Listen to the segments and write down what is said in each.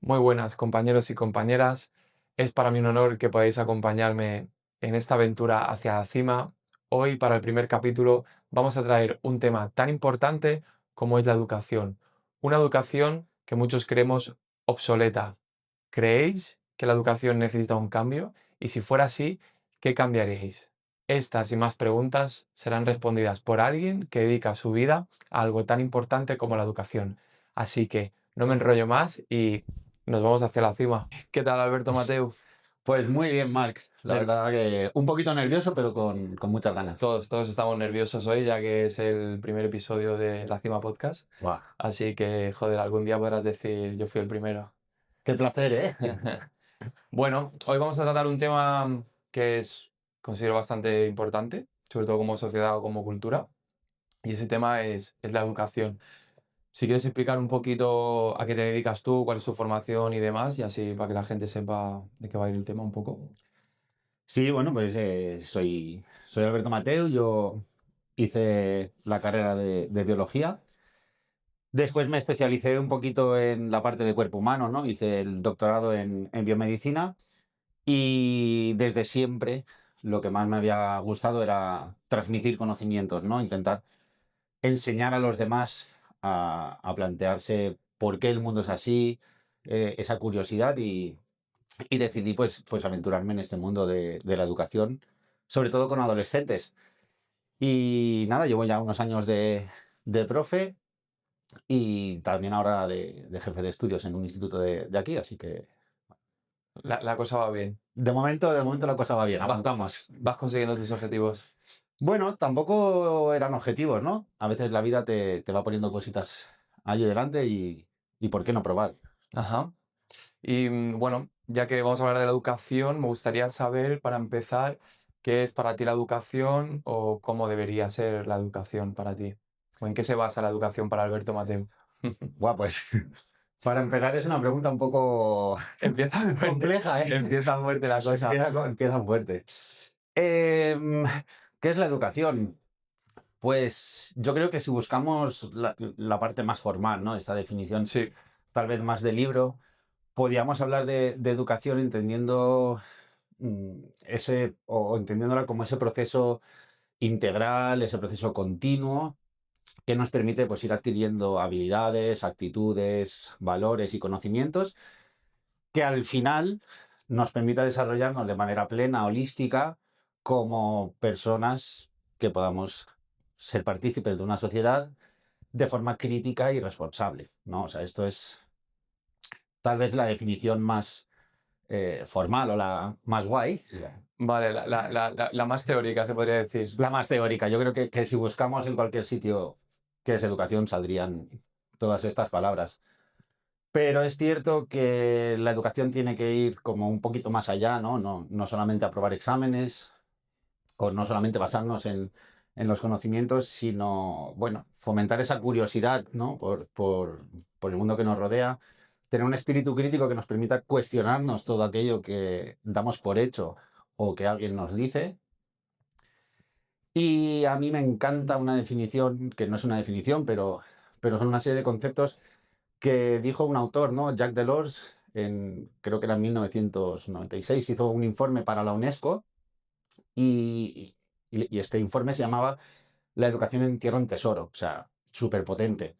Muy buenas, compañeros y compañeras. Es para mí un honor que podáis acompañarme en esta aventura hacia la cima. Hoy, para el primer capítulo, vamos a traer un tema tan importante como es la educación. Una educación que muchos creemos obsoleta. ¿Creéis que la educación necesita un cambio? Y si fuera así, ¿qué cambiaríais? Estas y más preguntas serán respondidas por alguien que dedica su vida a algo tan importante como la educación. Así que no me enrollo más y nos vamos hacia la cima. ¿Qué tal, Alberto Mateu? Pues muy bien, Marc. La Ner- verdad que un poquito nervioso, pero con muchas ganas. todos estamos nerviosos hoy, ya que es el primer episodio de La Cima Podcast. Buah, Así que, joder, algún día podrás decir yo fui el primero. qué placer, ¿eh? Bueno, hoy vamos a tratar un tema que considero bastante importante, sobre todo como sociedad o como cultura, y ese tema es la educación. Si quieres explicar un poquito a qué te dedicas tú, cuál es tu formación y demás, y así para que la gente sepa de qué va a ir el tema un poco. Sí, bueno, pues soy Alberto Mateu. Yo hice la carrera de biología. Después me especialicé un poquito en la parte de cuerpo humano, ¿no? Hice el doctorado en biomedicina y desde siempre lo que más me había gustado era transmitir conocimientos, ¿no? Intentar enseñar a los demás a plantearse por qué el mundo es así, esa curiosidad y decidí pues aventurarme en este mundo de la educación, sobre todo con adolescentes. Y nada, llevo ya unos años de profe y también ahora de jefe de estudios en un instituto de aquí, así que La cosa va bien. de momento la cosa va bien, Vas, aguantamos. vas consiguiendo tus objetivos. Bueno, tampoco eran objetivos, ¿no? A veces la vida te va poniendo cositas allí delante y ¿por qué no probar? Ajá. Y bueno, ya que vamos a hablar de la educación, me gustaría saber, para empezar, qué es para ti la educación o cómo debería ser la educación para ti. O en qué se basa la educación para Alberto Mateu. Buah, pues para empezar es una pregunta un poco Empieza fuerte, compleja, ¿eh? empieza fuerte la cosa. Empieza fuerte. Em, ¿Qué es la educación? Pues yo creo que si buscamos la parte más formal, ¿no? Esta definición Sí, tal vez más de libro, podríamos hablar de educación entendiendo o entendiéndola como ese proceso integral, ese proceso continuo que nos permite pues ir adquiriendo habilidades, actitudes, valores y conocimientos que al final nos permita desarrollarnos de manera plena, holística, como personas que podamos ser partícipes de una sociedad de forma crítica y responsable, ¿no? O sea, esto es tal vez la definición más formal o la más guay, vale, la más teórica se podría decir. la más teórica. Yo creo que si buscamos en cualquier sitio que es educación saldrían todas estas palabras. Pero es cierto que la educación tiene que ir como un poquito más allá, ¿no? No solamente aprobar exámenes o no solamente basarnos en los conocimientos, sino, bueno, fomentar esa curiosidad, ¿no? Por el mundo que nos rodea, tener un espíritu crítico que nos permita cuestionarnos todo aquello que damos por hecho o que alguien nos dice. Y a mí me encanta una definición, que no es una definición, pero son una serie de conceptos que dijo un autor, ¿no? Jacques Delors, creo que era en 1996, hizo un informe para la UNESCO y, y este informe se llamaba La educación entierra un tesoro, o sea, súper potente.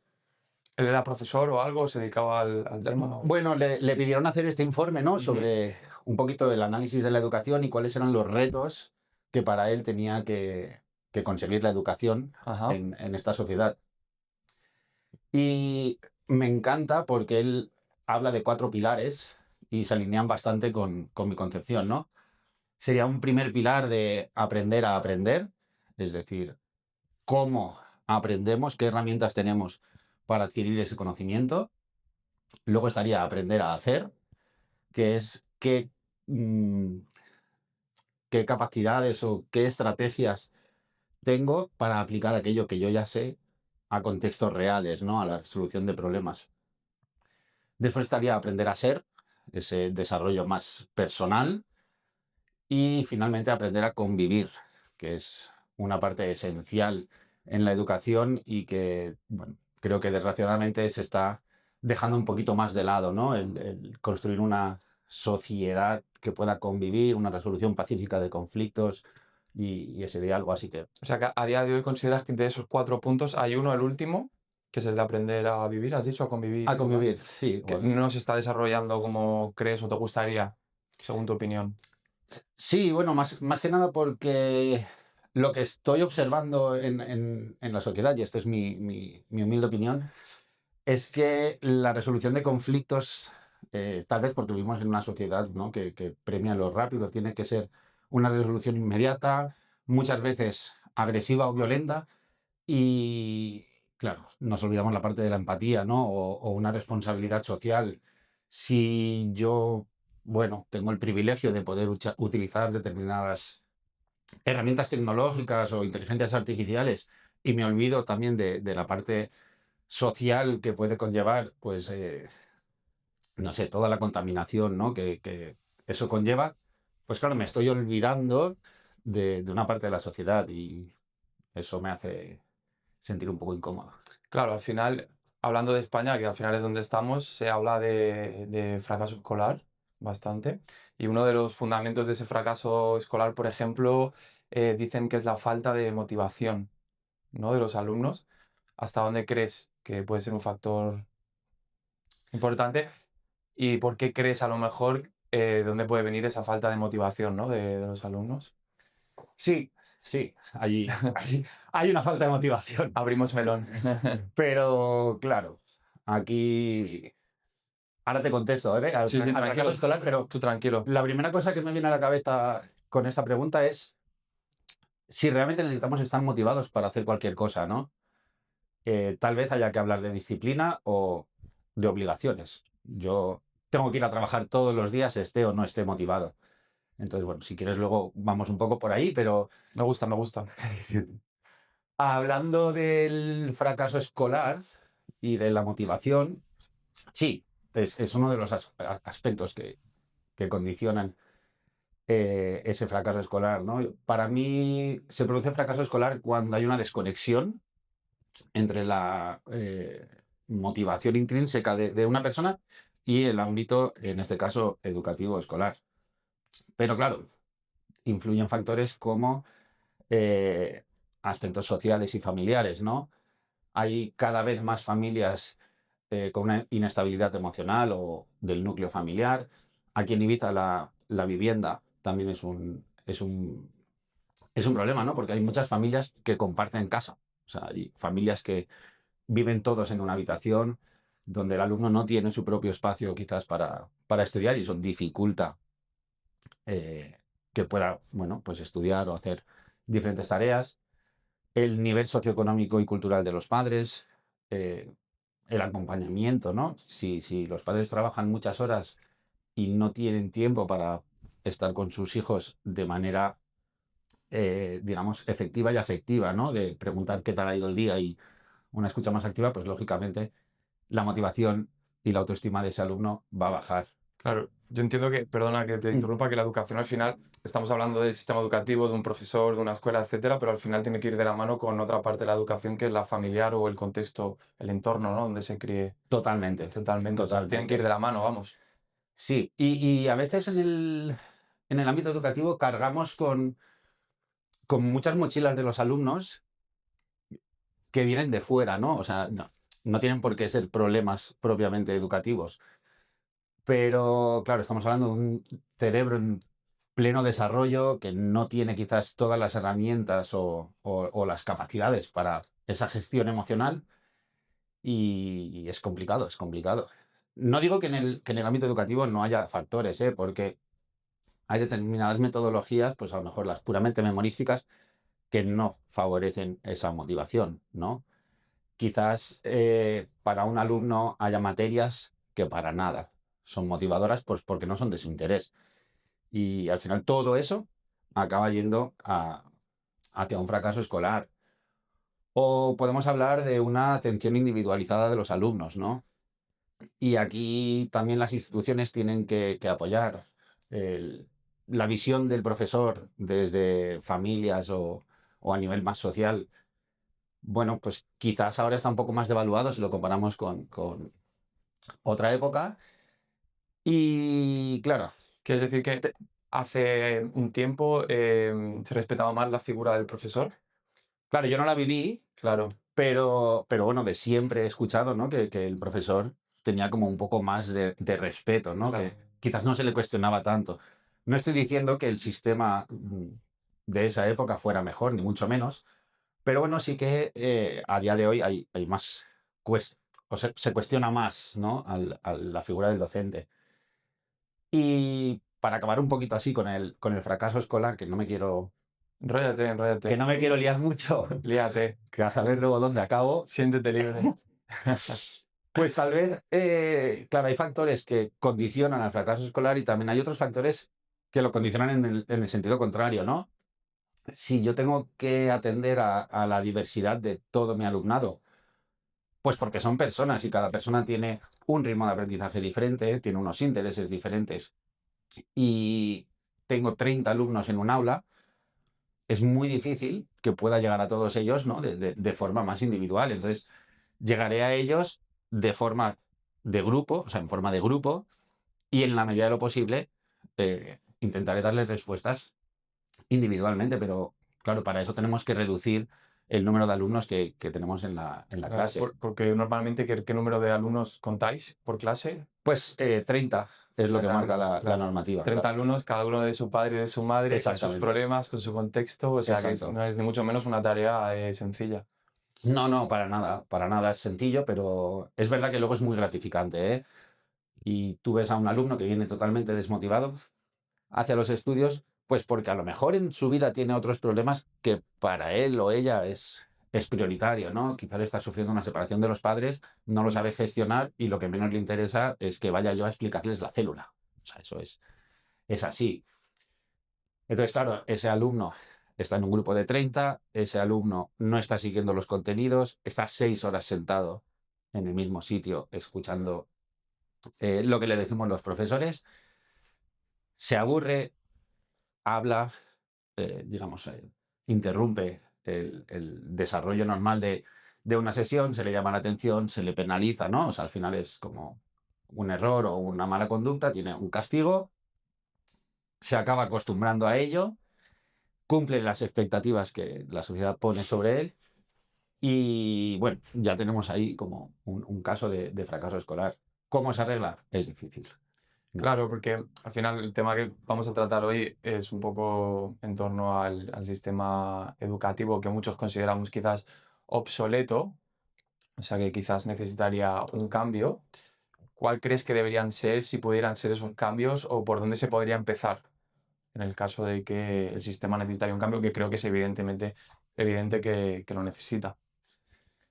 ¿Él era profesor o algo? ¿Se dedicaba al tema? Bueno, le pidieron hacer este informe, ¿no? Ujú. Sobre un poquito del análisis de la educación y cuáles eran los retos que para él tenía que conseguir la educación Ajá. en esta sociedad. Y me encanta porque él habla de 4 pilares y se alinean bastante con mi concepción, ¿no? Sería un primer pilar de aprender a aprender, es decir, cómo aprendemos, qué herramientas tenemos para adquirir ese conocimiento. Luego estaría aprender a hacer, que es mm, qué capacidades o qué estrategias tengo para aplicar aquello que yo ya sé a contextos reales, ¿no? A la resolución de problemas. Después estaría aprender a ser, ese desarrollo más personal. Y finalmente aprender a convivir, que es una parte esencial en la educación y que, bueno, creo que desgraciadamente se está dejando un poquito más de lado, ¿no? El construir una sociedad que pueda convivir, una resolución pacífica de conflictos y ese diálogo. Así que O sea que a día de hoy consideras que de esos 4 puntos hay uno, el último, que es el de aprender a vivir, has dicho, a convivir a y demás, convivir, sí. que no se está desarrollando como crees o te gustaría, según tu opinión. Sí, bueno, más que nada porque lo que estoy observando en la sociedad, y esto es mi humilde opinión, es que la resolución de conflictos, tal vez porque vivimos en una sociedad, ¿no?, que premia lo rápido, tiene que ser una resolución inmediata, muchas veces agresiva o violenta, y claro, nos olvidamos la parte de la empatía, ¿no? O una responsabilidad social. Si yo, bueno, tengo el privilegio de poder utilizar determinadas herramientas tecnológicas o inteligencias artificiales y me olvido también de la parte social que puede conllevar, pues, no sé, toda la contaminación, ¿no?, que eso conlleva, pues claro, me estoy olvidando de una parte de la sociedad y eso me hace sentir un poco incómodo. Claro, al final, hablando de España, que al final es donde estamos, se habla de fracaso escolar bastante. Y uno de los fundamentos de ese fracaso escolar, por ejemplo, dicen que es la falta de motivación, ¿no?, de los alumnos. ¿Hasta dónde crees que puede ser un factor importante? ¿Y por qué crees a lo mejor de dónde puede venir esa falta de motivación, ¿no?, de los alumnos? Sí, sí, hay una falta de motivación, Abrimos melón. pero claro, aquí ahora te contesto, ¿eh?, Sí, sí, al fracaso tranquilo. escolar, pero Tú tranquilo. la primera cosa que me viene a la cabeza con esta pregunta es si realmente necesitamos estar motivados para hacer cualquier cosa, ¿no? Tal vez haya que hablar de disciplina o de obligaciones. Yo tengo que ir a trabajar todos los días, esté o no esté motivado. Entonces, bueno, si quieres luego vamos un poco por ahí, pero Me gusta, me gusta. hablando del fracaso escolar y de la motivación, sí, es uno de los aspectos que condicionan ese fracaso escolar, ¿no? Para mí se produce fracaso escolar cuando hay una desconexión entre la motivación intrínseca de una persona y el ámbito, en este caso, educativo escolar. Pero claro, influyen factores como eh, aspectos sociales y familiares, ¿no? Hay cada vez más familias con una inestabilidad emocional o del núcleo familiar. Aquí en Ibiza la vivienda también es un problema, ¿no? Porque hay muchas familias que comparten casa. O sea, hay familias que viven todos en una habitación donde el alumno no tiene su propio espacio quizás para estudiar y eso dificulta que pueda, bueno, pues estudiar o hacer diferentes tareas. El nivel socioeconómico y cultural de los padres, eh, el acompañamiento, ¿no? Si los padres trabajan muchas horas y no tienen tiempo para estar con sus hijos de manera, digamos, efectiva y afectiva, ¿no? De preguntar qué tal ha ido el día y una escucha más activa, pues lógicamente la motivación y la autoestima de ese alumno va a bajar. Claro, yo entiendo que, perdona que te interrumpa, que la educación al final, estamos hablando del sistema educativo, de un profesor, de una escuela, etcétera, pero al final tiene que ir de la mano con otra parte de la educación que es la familiar o el contexto, el entorno, ¿no?, donde se críe Totalmente, totalmente. O sea, tienen que ir totalmente. de la mano, vamos. Sí, y a veces en el ámbito educativo cargamos con muchas mochilas de los alumnos que vienen de fuera, ¿no? O sea, no tienen por qué ser problemas propiamente educativos. Pero, claro, estamos hablando de un cerebro en pleno desarrollo que no tiene quizás todas las herramientas o las capacidades para esa gestión emocional y es complicado, es complicado. No digo que en el ámbito educativo no haya factores, porque hay determinadas metodologías, pues a lo mejor las puramente memorísticas, que no favorecen esa motivación, ¿no? Quizás para un alumno haya materias que para nada son motivadoras, pues porque no son de su interés. Y al final todo eso acaba yendo hacia un fracaso escolar. O podemos hablar de una atención individualizada de los alumnos, ¿no? Y aquí también las instituciones tienen que apoyar el- la visión del profesor desde familias o a nivel más social. Bueno, pues quizás ahora está un poco más devaluado si lo comparamos con otra época. Y claro, ¿Quieres decir que te- hace un tiempo se respetaba más la figura del profesor? claro, yo no la viví, Claro, pero bueno, de siempre he escuchado, ¿no? Que el profesor tenía como un poco más de respeto, ¿no? claro. Que quizás no se le cuestionaba tanto. No estoy diciendo que el sistema de esa época fuera mejor, ni mucho menos, pero bueno, sí que a día de hoy hay más, cues- o se cuestiona más, ¿no? A la figura del docente. Y para acabar un poquito así con el fracaso escolar, Enróllate, enróllate. que no me quiero liar mucho, Líate. que a saber luego dónde acabo. Siéntete libre. Pues tal vez, claro, hay factores que condicionan al fracaso escolar y también hay otros factores que lo condicionan en el sentido contrario, ¿no? Si yo tengo que atender a la diversidad de todo mi alumnado, pues porque son personas y cada persona tiene un ritmo de aprendizaje diferente, tiene unos intereses diferentes y tengo 30 alumnos en un aula, es muy difícil que pueda llegar a todos ellos, ¿no? De forma más individual. Entonces, llegaré a ellos de forma de grupo, o sea, en forma de grupo, y en la medida de lo posible intentaré darles respuestas individualmente, pero claro, para eso tenemos que reducir el número de alumnos que tenemos en la Claro, clase. porque normalmente, ¿qué número de alumnos contáis por clase? Pues 30 es lo que 30 marca alumnos, la claro. normativa, 30 claro. alumnos, cada uno de su padre y de su madre, con sus Exactamente, problemas, con su contexto, o sea que exacto. no es ni mucho menos una tarea sencilla. No, no, para nada es sencillo, pero es verdad que luego es muy gratificante, ¿eh? Y tú ves a un alumno que viene totalmente desmotivado hacia los estudios, pues porque a lo mejor en su vida tiene otros problemas que para él o ella es prioritario, ¿no? Quizás está sufriendo una separación de los padres, no lo sabe gestionar y lo que menos le interesa es que vaya yo a explicarles la célula. O sea, eso es así. Entonces, claro, ese alumno está en un grupo de 30, ese alumno no está siguiendo los contenidos, está 6 horas sentado en el mismo sitio escuchando lo que le decimos los profesores, se aburre, habla, digamos, interrumpe el desarrollo normal de una sesión, se le llama la atención, se le penaliza, ¿no? O sea, al final es como un error o una mala conducta, tiene un castigo, se acaba acostumbrando a ello, cumple las expectativas que la sociedad pone sobre él y, bueno, ya tenemos ahí como un caso de fracaso escolar. ¿Cómo se arregla? Es difícil. No. Claro, porque al final el tema que vamos a tratar hoy es un poco en torno al sistema educativo que muchos consideramos quizás obsoleto, o sea que quizás necesitaría un cambio. ¿Cuál crees que deberían ser, si pudieran ser esos cambios, o por dónde se podría empezar en el caso de que el sistema necesitaría un cambio, que creo que es evidentemente evidente que lo necesita?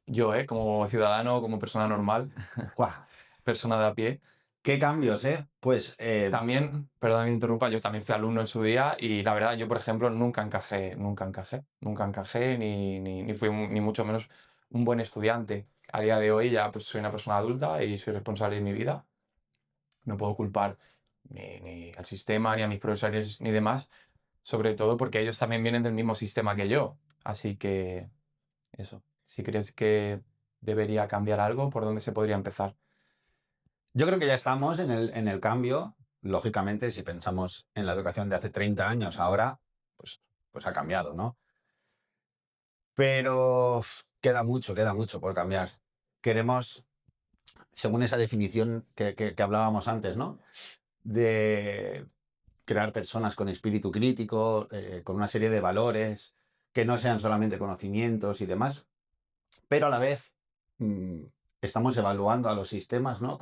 Yo, como ciudadano, como persona normal, ¡Guau! persona de a pie, ¿Qué cambios, eh? Pues también, perdón que me interrumpa, yo también fui alumno en su día y la verdad, yo, por ejemplo, nunca encajé ni fui ni mucho menos un buen estudiante. A día de hoy ya pues soy una persona adulta y soy responsable de mi vida. No puedo culpar ni al sistema, ni a mis profesores, ni demás, sobre todo porque ellos también vienen del mismo sistema que yo. Así que eso, si crees que debería cambiar algo, ¿por dónde se podría empezar? yo creo que ya estamos en el cambio. Lógicamente, si pensamos en la educación de hace 30 años, ahora, pues ha cambiado, ¿no? Pero queda mucho por cambiar. Queremos, según esa definición que hablábamos antes, ¿no? De crear personas con espíritu crítico, con una serie de valores, que no sean solamente conocimientos y demás, pero a la vez mm, estamos evaluando a los sistemas, ¿no?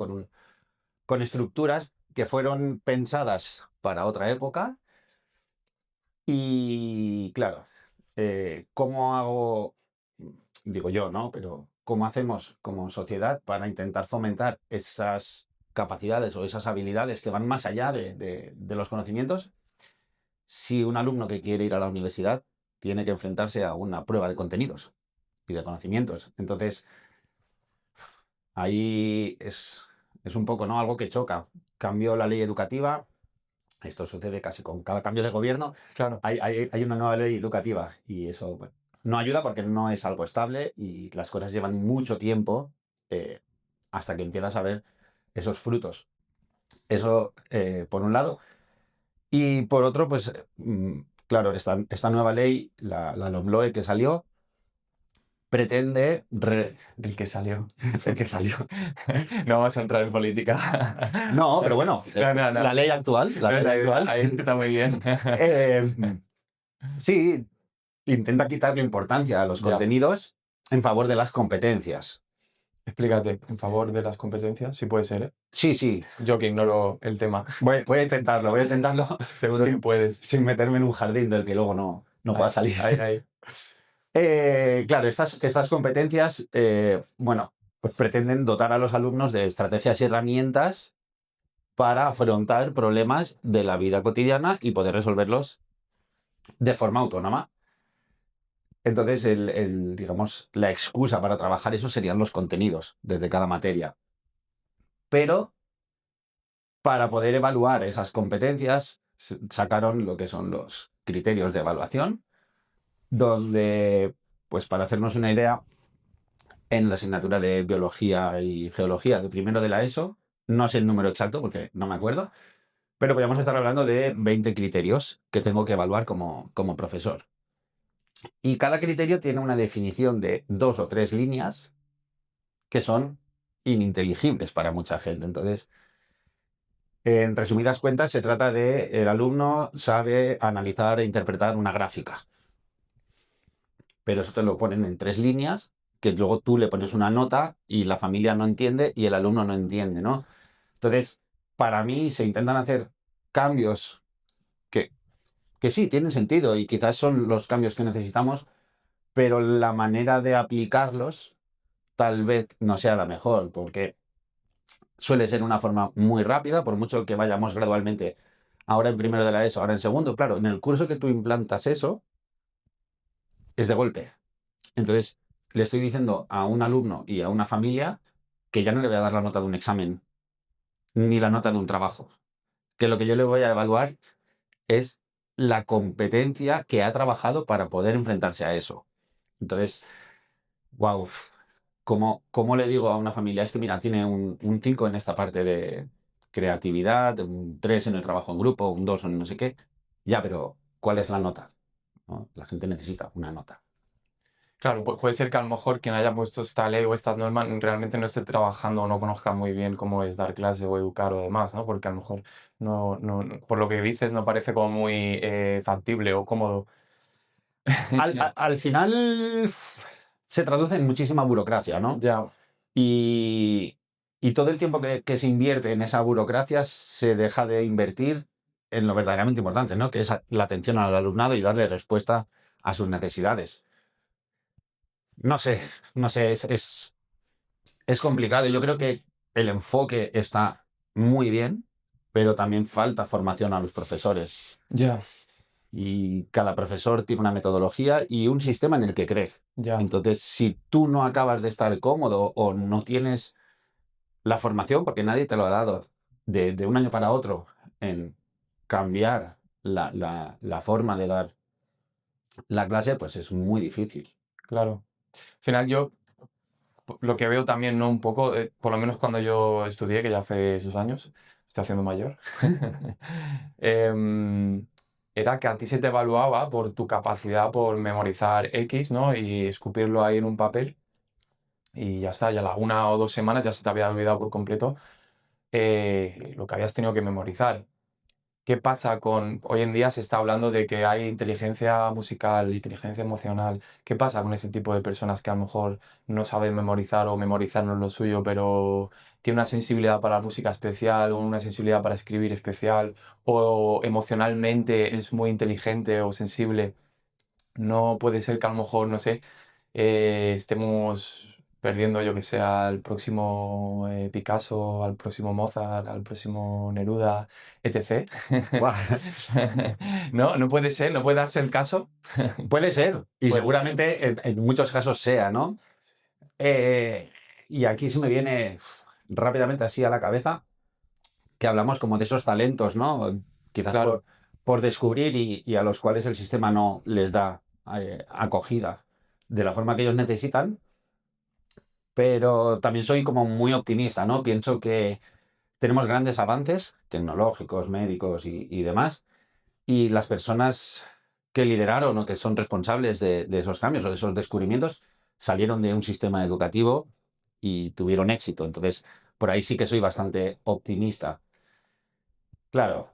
Con estructuras que fueron pensadas para otra época y, claro, ¿cómo hago, digo yo, ¿no? Pero ¿cómo hacemos como sociedad para intentar fomentar esas capacidades o esas habilidades que van más allá de los conocimientos si un alumno que quiere ir a la universidad tiene que enfrentarse a una prueba de contenidos y de conocimientos? Entonces, ahí es un poco, ¿no? Algo que choca. Cambió la ley educativa. Esto sucede casi con cada cambio de gobierno. Claro. Hay una nueva ley educativa y eso, bueno, no ayuda porque no es algo estable y las cosas llevan mucho tiempo hasta que empiezas a ver esos frutos. Eso por un lado. Y por otro, pues claro, esta nueva ley, la LOMLOE que salió, pretende... El que salió. el que salió. No vamos a entrar en política. No, pero bueno, No, no, no. la ley actual, la No, ley actual, ahí está muy bien. sí, intenta quitarle importancia a los Ya. contenidos en favor de las competencias. Explícate, en favor de las competencias, si puede ser, ¿eh? Sí, sí, Yo que ignoro el tema. voy a intentarlo, seguro Sí, que puedes. sin meterme en un jardín del que luego no pueda salir. Ahí. Claro, estas competencias, bueno, pues pretenden dotar a los alumnos de estrategias y herramientas para afrontar problemas de la vida cotidiana y poder resolverlos de forma autónoma. Entonces, digamos, la excusa para trabajar eso serían los contenidos desde cada materia. Pero para poder evaluar esas competencias, sacaron lo que son los criterios de evaluación, donde, pues para hacernos una idea, en la asignatura de Biología y Geología de primero de la ESO, no sé el número exacto porque no me acuerdo, pero podríamos estar hablando de 20 criterios que tengo que evaluar como profesor. Y cada criterio tiene una definición de 2 o 3 líneas que son ininteligibles para mucha gente. Entonces, en resumidas cuentas, se trata de el alumno sabe analizar e interpretar una gráfica. Pero eso te lo ponen en 3 líneas, que luego tú le pones una nota y la familia no entiende y el alumno no entiende, ¿no? Entonces, para mí se intentan hacer cambios que sí, tienen sentido y quizás son los cambios que necesitamos, pero la manera de aplicarlos tal vez no sea la mejor, porque suele ser una forma muy rápida, por mucho que vayamos gradualmente, ahora en primero de la ESO, ahora en segundo. Claro, en el curso que tú implantas eso, es de golpe. Entonces, le estoy diciendo a un alumno y a una familia que ya no le voy a dar la nota de un examen, ni la nota de un trabajo, que lo que yo le voy a evaluar es la competencia que ha trabajado para poder enfrentarse a eso. Entonces, wow, ¿cómo le digo a una familia? Es que mira, tiene un 5 en esta parte de creatividad, un 3 en el trabajo en grupo, un 2 en no sé qué. Ya, pero ¿cuál es la nota? ¿No? La gente necesita una nota. Claro, puede ser que a lo mejor quien haya puesto esta ley o estas normas realmente no esté trabajando o no conozca muy bien cómo es dar clase o educar o demás, ¿no? Porque a lo mejor por lo que dices no parece como muy factible o cómodo. Al final se traduce en muchísima burocracia, ¿no? Ya, Y, y todo el tiempo que se invierte en esa burocracia se deja de invertir en lo verdaderamente importante, ¿no? Que es la atención al alumnado y darle respuesta a sus necesidades. No sé, es complicado. Yo creo que el enfoque está muy bien, pero también falta formación a los profesores. ya, Y cada profesor tiene una metodología y un sistema en el que cree. ya. Entonces, si tú no acabas de estar cómodo o no tienes la formación, porque nadie te lo ha dado, de un año para otro, en cambiar la forma de dar la clase, pues es muy difícil. Claro. Al final yo lo que veo también, ¿no? Un poco, por lo menos cuando yo estudié, que ya hace sus años, estoy haciendo mayor, em, era que a ti se te evaluaba por tu capacidad por memorizar X, ¿no? Y escupirlo ahí en un papel y ya está, ya a la 1 o 2 semanas ya se te había olvidado por completo lo que habías tenido que memorizar. ¿Qué pasa con... Hoy en día se está hablando de que hay inteligencia musical, inteligencia emocional. ¿Qué pasa con ese tipo de personas que a lo mejor no saben memorizar o memorizar no es lo suyo, pero tiene una sensibilidad para la música especial o una sensibilidad para escribir especial o emocionalmente es muy inteligente o sensible? No puede ser que a lo mejor, no sé, estemos perdiendo, yo que sé, al próximo Picasso, al próximo Mozart, al próximo Neruda, etc. Buah, No, no puede ser, no puede darse el caso. puede ser, y Puede ser. seguramente en muchos casos sea, ¿no? Y aquí se me viene rápidamente así a la cabeza que hablamos como de esos talentos, ¿no? Quizás Claro, por descubrir y a los cuales el sistema no les da acogida de la forma que ellos necesitan, pero también soy como muy optimista, ¿no? Pienso que tenemos grandes avances tecnológicos, médicos y demás, y las personas que lideraron o que son responsables de esos cambios o de esos descubrimientos salieron de un sistema educativo y tuvieron éxito. Entonces, por ahí sí que soy bastante optimista. Claro,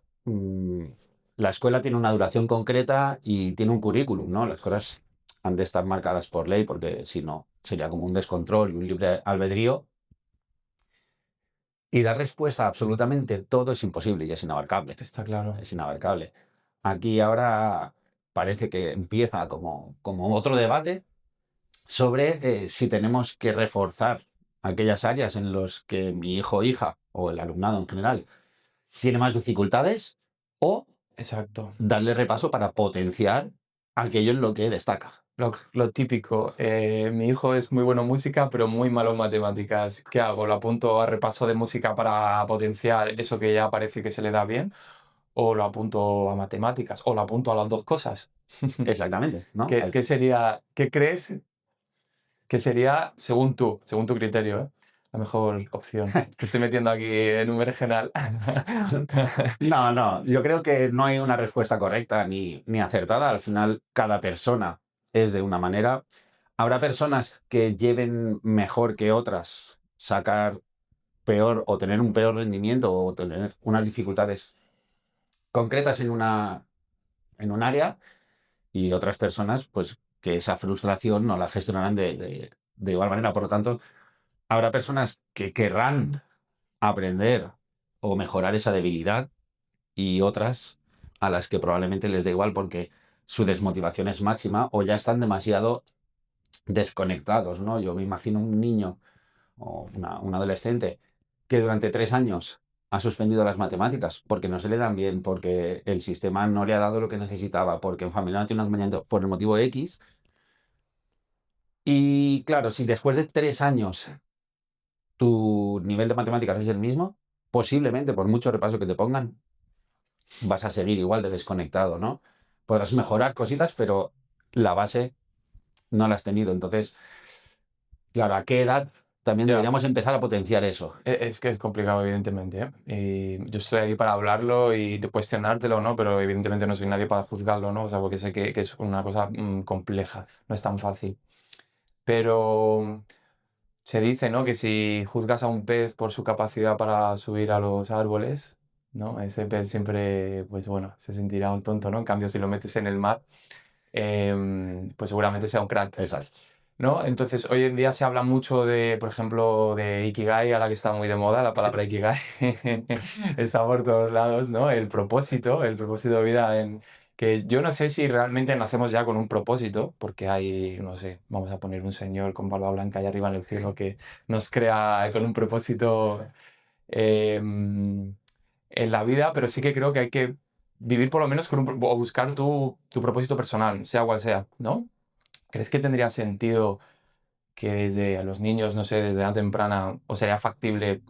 la escuela tiene una duración concreta y tiene un currículum, ¿no? Las cosas han de estar marcadas por ley porque si no sería como un descontrol y un libre albedrío. Y dar respuesta a absolutamente todo es imposible y es inabarcable. Está claro. Es inabarcable. Aquí ahora parece que empieza como otro debate sobre si tenemos que reforzar aquellas áreas en las que mi hijo o hija, o el alumnado en general, tiene más dificultades, o Exacto. darle repaso para potenciar aquello en lo que destaca. Lo típico, mi hijo es muy bueno en música, pero muy malo en matemáticas. ¿Qué hago? ¿Lo apunto a repaso de música para potenciar eso que ya parece que se le da bien? ¿O lo apunto a matemáticas? ¿O lo apunto a las dos cosas? Exactamente, ¿no? ¿Qué sería, qué crees que sería, según tu criterio, la mejor opción? Te estoy metiendo aquí en un berenjenal. No, yo creo que no hay una respuesta correcta ni acertada. Al final, cada persona es de una manera. Habrá personas que lleven mejor que otras sacar peor o tener un peor rendimiento o tener unas dificultades concretas en un área y otras personas, pues que esa frustración no la gestionarán de igual manera. Por lo tanto, habrá personas que querrán aprender o mejorar esa debilidad y otras a las que probablemente les dé igual porque su desmotivación es máxima o ya están demasiado desconectados, ¿no? Yo me imagino un niño o un adolescente que durante 3 años ha suspendido las matemáticas porque no se le dan bien, porque el sistema no le ha dado lo que necesitaba, porque en familia no tiene un acompañamiento por el motivo X. Y claro, si después de 3 años tu nivel de matemáticas es el mismo, posiblemente por mucho repaso que te pongan, vas a seguir igual de desconectado, ¿no? Podrás mejorar cositas, pero la base no la has tenido. Entonces, claro, ¿a qué edad también Ya. deberíamos empezar a potenciar eso? Es que es complicado, evidentemente, ¿eh? Y yo estoy ahí para hablarlo y de cuestionártelo, ¿no? Pero evidentemente no soy nadie para juzgarlo, ¿no? O sea, porque sé que es una cosa compleja, no es tan fácil. Pero se dice, ¿no? Que si juzgas a un pez por su capacidad para subir a los árboles, ¿no? Ese pez siempre, pues bueno, se sentirá un tonto, ¿no? En cambio, si lo metes en el mar, pues seguramente sea un crack. Exacto. ¿No? Entonces, hoy en día se habla mucho de, por ejemplo, de Ikigai, ahora que está muy de moda la palabra Ikigai, está por todos lados, ¿no? El propósito de vida que yo no sé si realmente nacemos ya con un propósito, porque hay, no sé, vamos a poner un señor con barba blanca allá arriba en el cielo que nos crea con un propósito en la vida, pero sí que creo que hay que vivir por lo menos con o buscar tu propósito personal, sea cual sea, ¿no? ¿Crees que tendría sentido que desde a los niños, no sé, desde edad temprana, o sería factible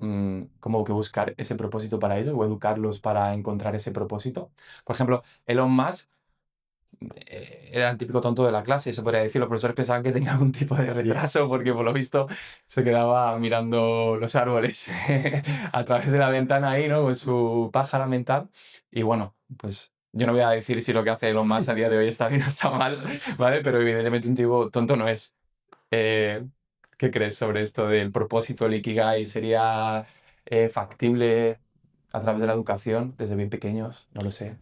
como que buscar ese propósito para ellos o educarlos para encontrar ese propósito? Por ejemplo, Elon Musk era el típico tonto de la clase, se podría decir. Los profesores pensaban que tenía algún tipo de Sí. retraso porque por lo visto se quedaba mirando los árboles a través de la ventana ahí, ¿no? Con su pájara mental. Y bueno, pues yo no voy a decir si lo que hace Elon Musk a día de hoy está bien o está mal, ¿vale? Pero evidentemente un tipo tonto no es. Eh, ¿Qué crees sobre esto del propósito, el Ikigai? ¿Sería factible a través de la educación desde bien pequeños? No lo sé.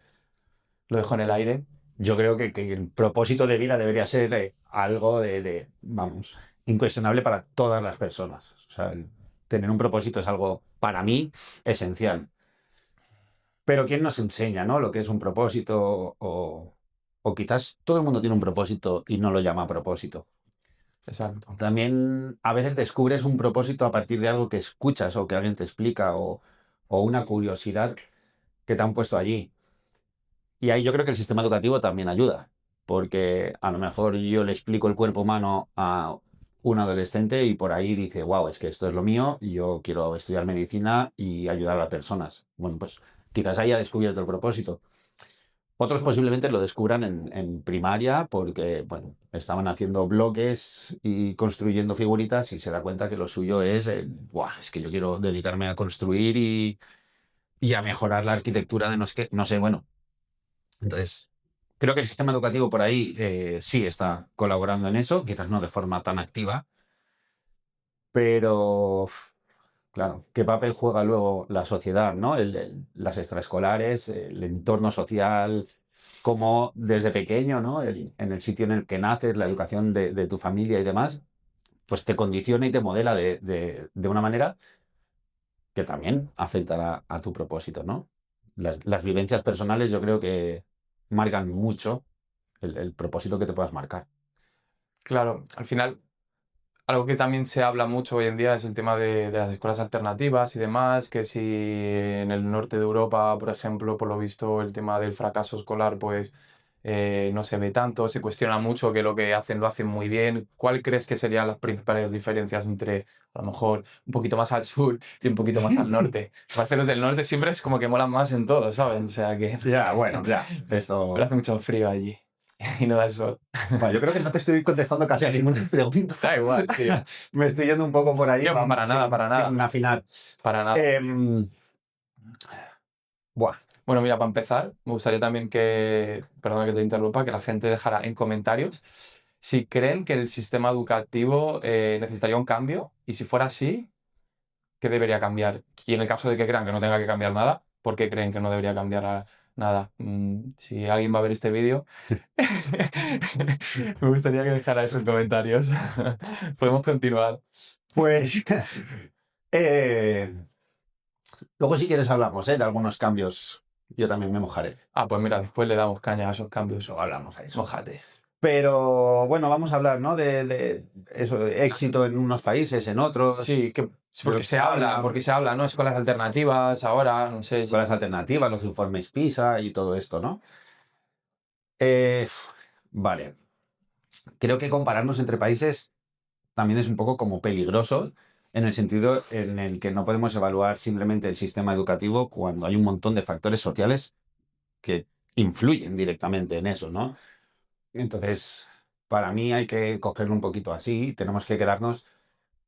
Lo dejo en el aire. Yo creo que el propósito de vida debería ser algo vamos, incuestionable para todas las personas. O sea, tener un propósito es algo, para mí, esencial. Pero ¿quién nos enseña, no? Lo que es un propósito o quizás todo el mundo tiene un propósito y no lo llama propósito. Exacto. También a veces descubres un propósito a partir de algo que escuchas o que alguien te explica o una curiosidad que te han puesto allí. Y ahí yo creo que el sistema educativo también ayuda, porque a lo mejor yo le explico el cuerpo humano a un adolescente y por ahí dice, wow, es que esto es lo mío, y yo quiero estudiar medicina y ayudar a las personas. Bueno, pues quizás haya descubierto el propósito. Otros posiblemente lo descubran en primaria porque, bueno, estaban haciendo bloques y construyendo figuritas y se da cuenta que lo suyo es, "Buah, es que yo quiero dedicarme a construir y a mejorar la arquitectura de no sé, bueno". Entonces, creo que el sistema educativo por ahí sí está colaborando en eso, quizás no de forma tan activa, pero claro, ¿qué papel juega luego la sociedad, ¿no? Las extraescolares, el entorno social, cómo desde pequeño, ¿no? En el sitio en el que naces, la educación de tu familia y demás, pues te condiciona y te modela de una manera que también afectará a tu propósito, ¿no? Las vivencias personales yo creo que marcan mucho el propósito que te puedas marcar. Claro, al final, algo que también se habla mucho hoy en día es el tema de las escuelas alternativas y demás, que si en el norte de Europa, por ejemplo, por lo visto, el tema del fracaso escolar, pues no se ve tanto, se cuestiona mucho que lo que hacen lo hacen muy bien. ¿Cuál crees que serían las principales diferencias entre, a lo mejor, un poquito más al sur y un poquito más al norte? Parece que los del norte siempre es como que molan más en todo, ¿sabes? O sea que Ya, bueno, ya. pero Esto. hace mucho frío allí y no da el sol. Bueno, yo creo que no te estoy contestando casi a ninguna pregunta. Da igual, tío. Me estoy yendo un poco por ahí Yo, para nada, para sin nada, afinar. para nada. Em, buah, Bueno, mira, para empezar, me gustaría también que, perdona que te interrumpa, que la gente dejara en comentarios si creen que el sistema educativo necesitaría un cambio y si fuera así, ¿qué debería cambiar? Y en el caso de que crean que no tenga que cambiar nada, ¿por qué creen que no debería cambiar nada? Si alguien va a ver este vídeo, me gustaría que dejara eso en comentarios. Podemos continuar. pues eh, luego si quieres hablamos de algunos cambios. Yo también me mojaré. Ah, pues mira, después le damos caña a esos cambios. Luego hablamos de eso. Mójate. Pero bueno, vamos a hablar, ¿no? De eso, de éxito en unos países, en otros. Sí, que De lo que se habla, porque se habla, ¿no? Escuelas alternativas ahora, no sé. escuelas alternativas, los informes PISA y todo esto, ¿no? Eh, vale. Creo que compararnos entre países también es un poco como peligroso en el sentido en el que no podemos evaluar simplemente el sistema educativo cuando hay un montón de factores sociales que influyen directamente en eso, ¿no? Entonces, para mí hay que cogerlo un poquito así, tenemos que quedarnos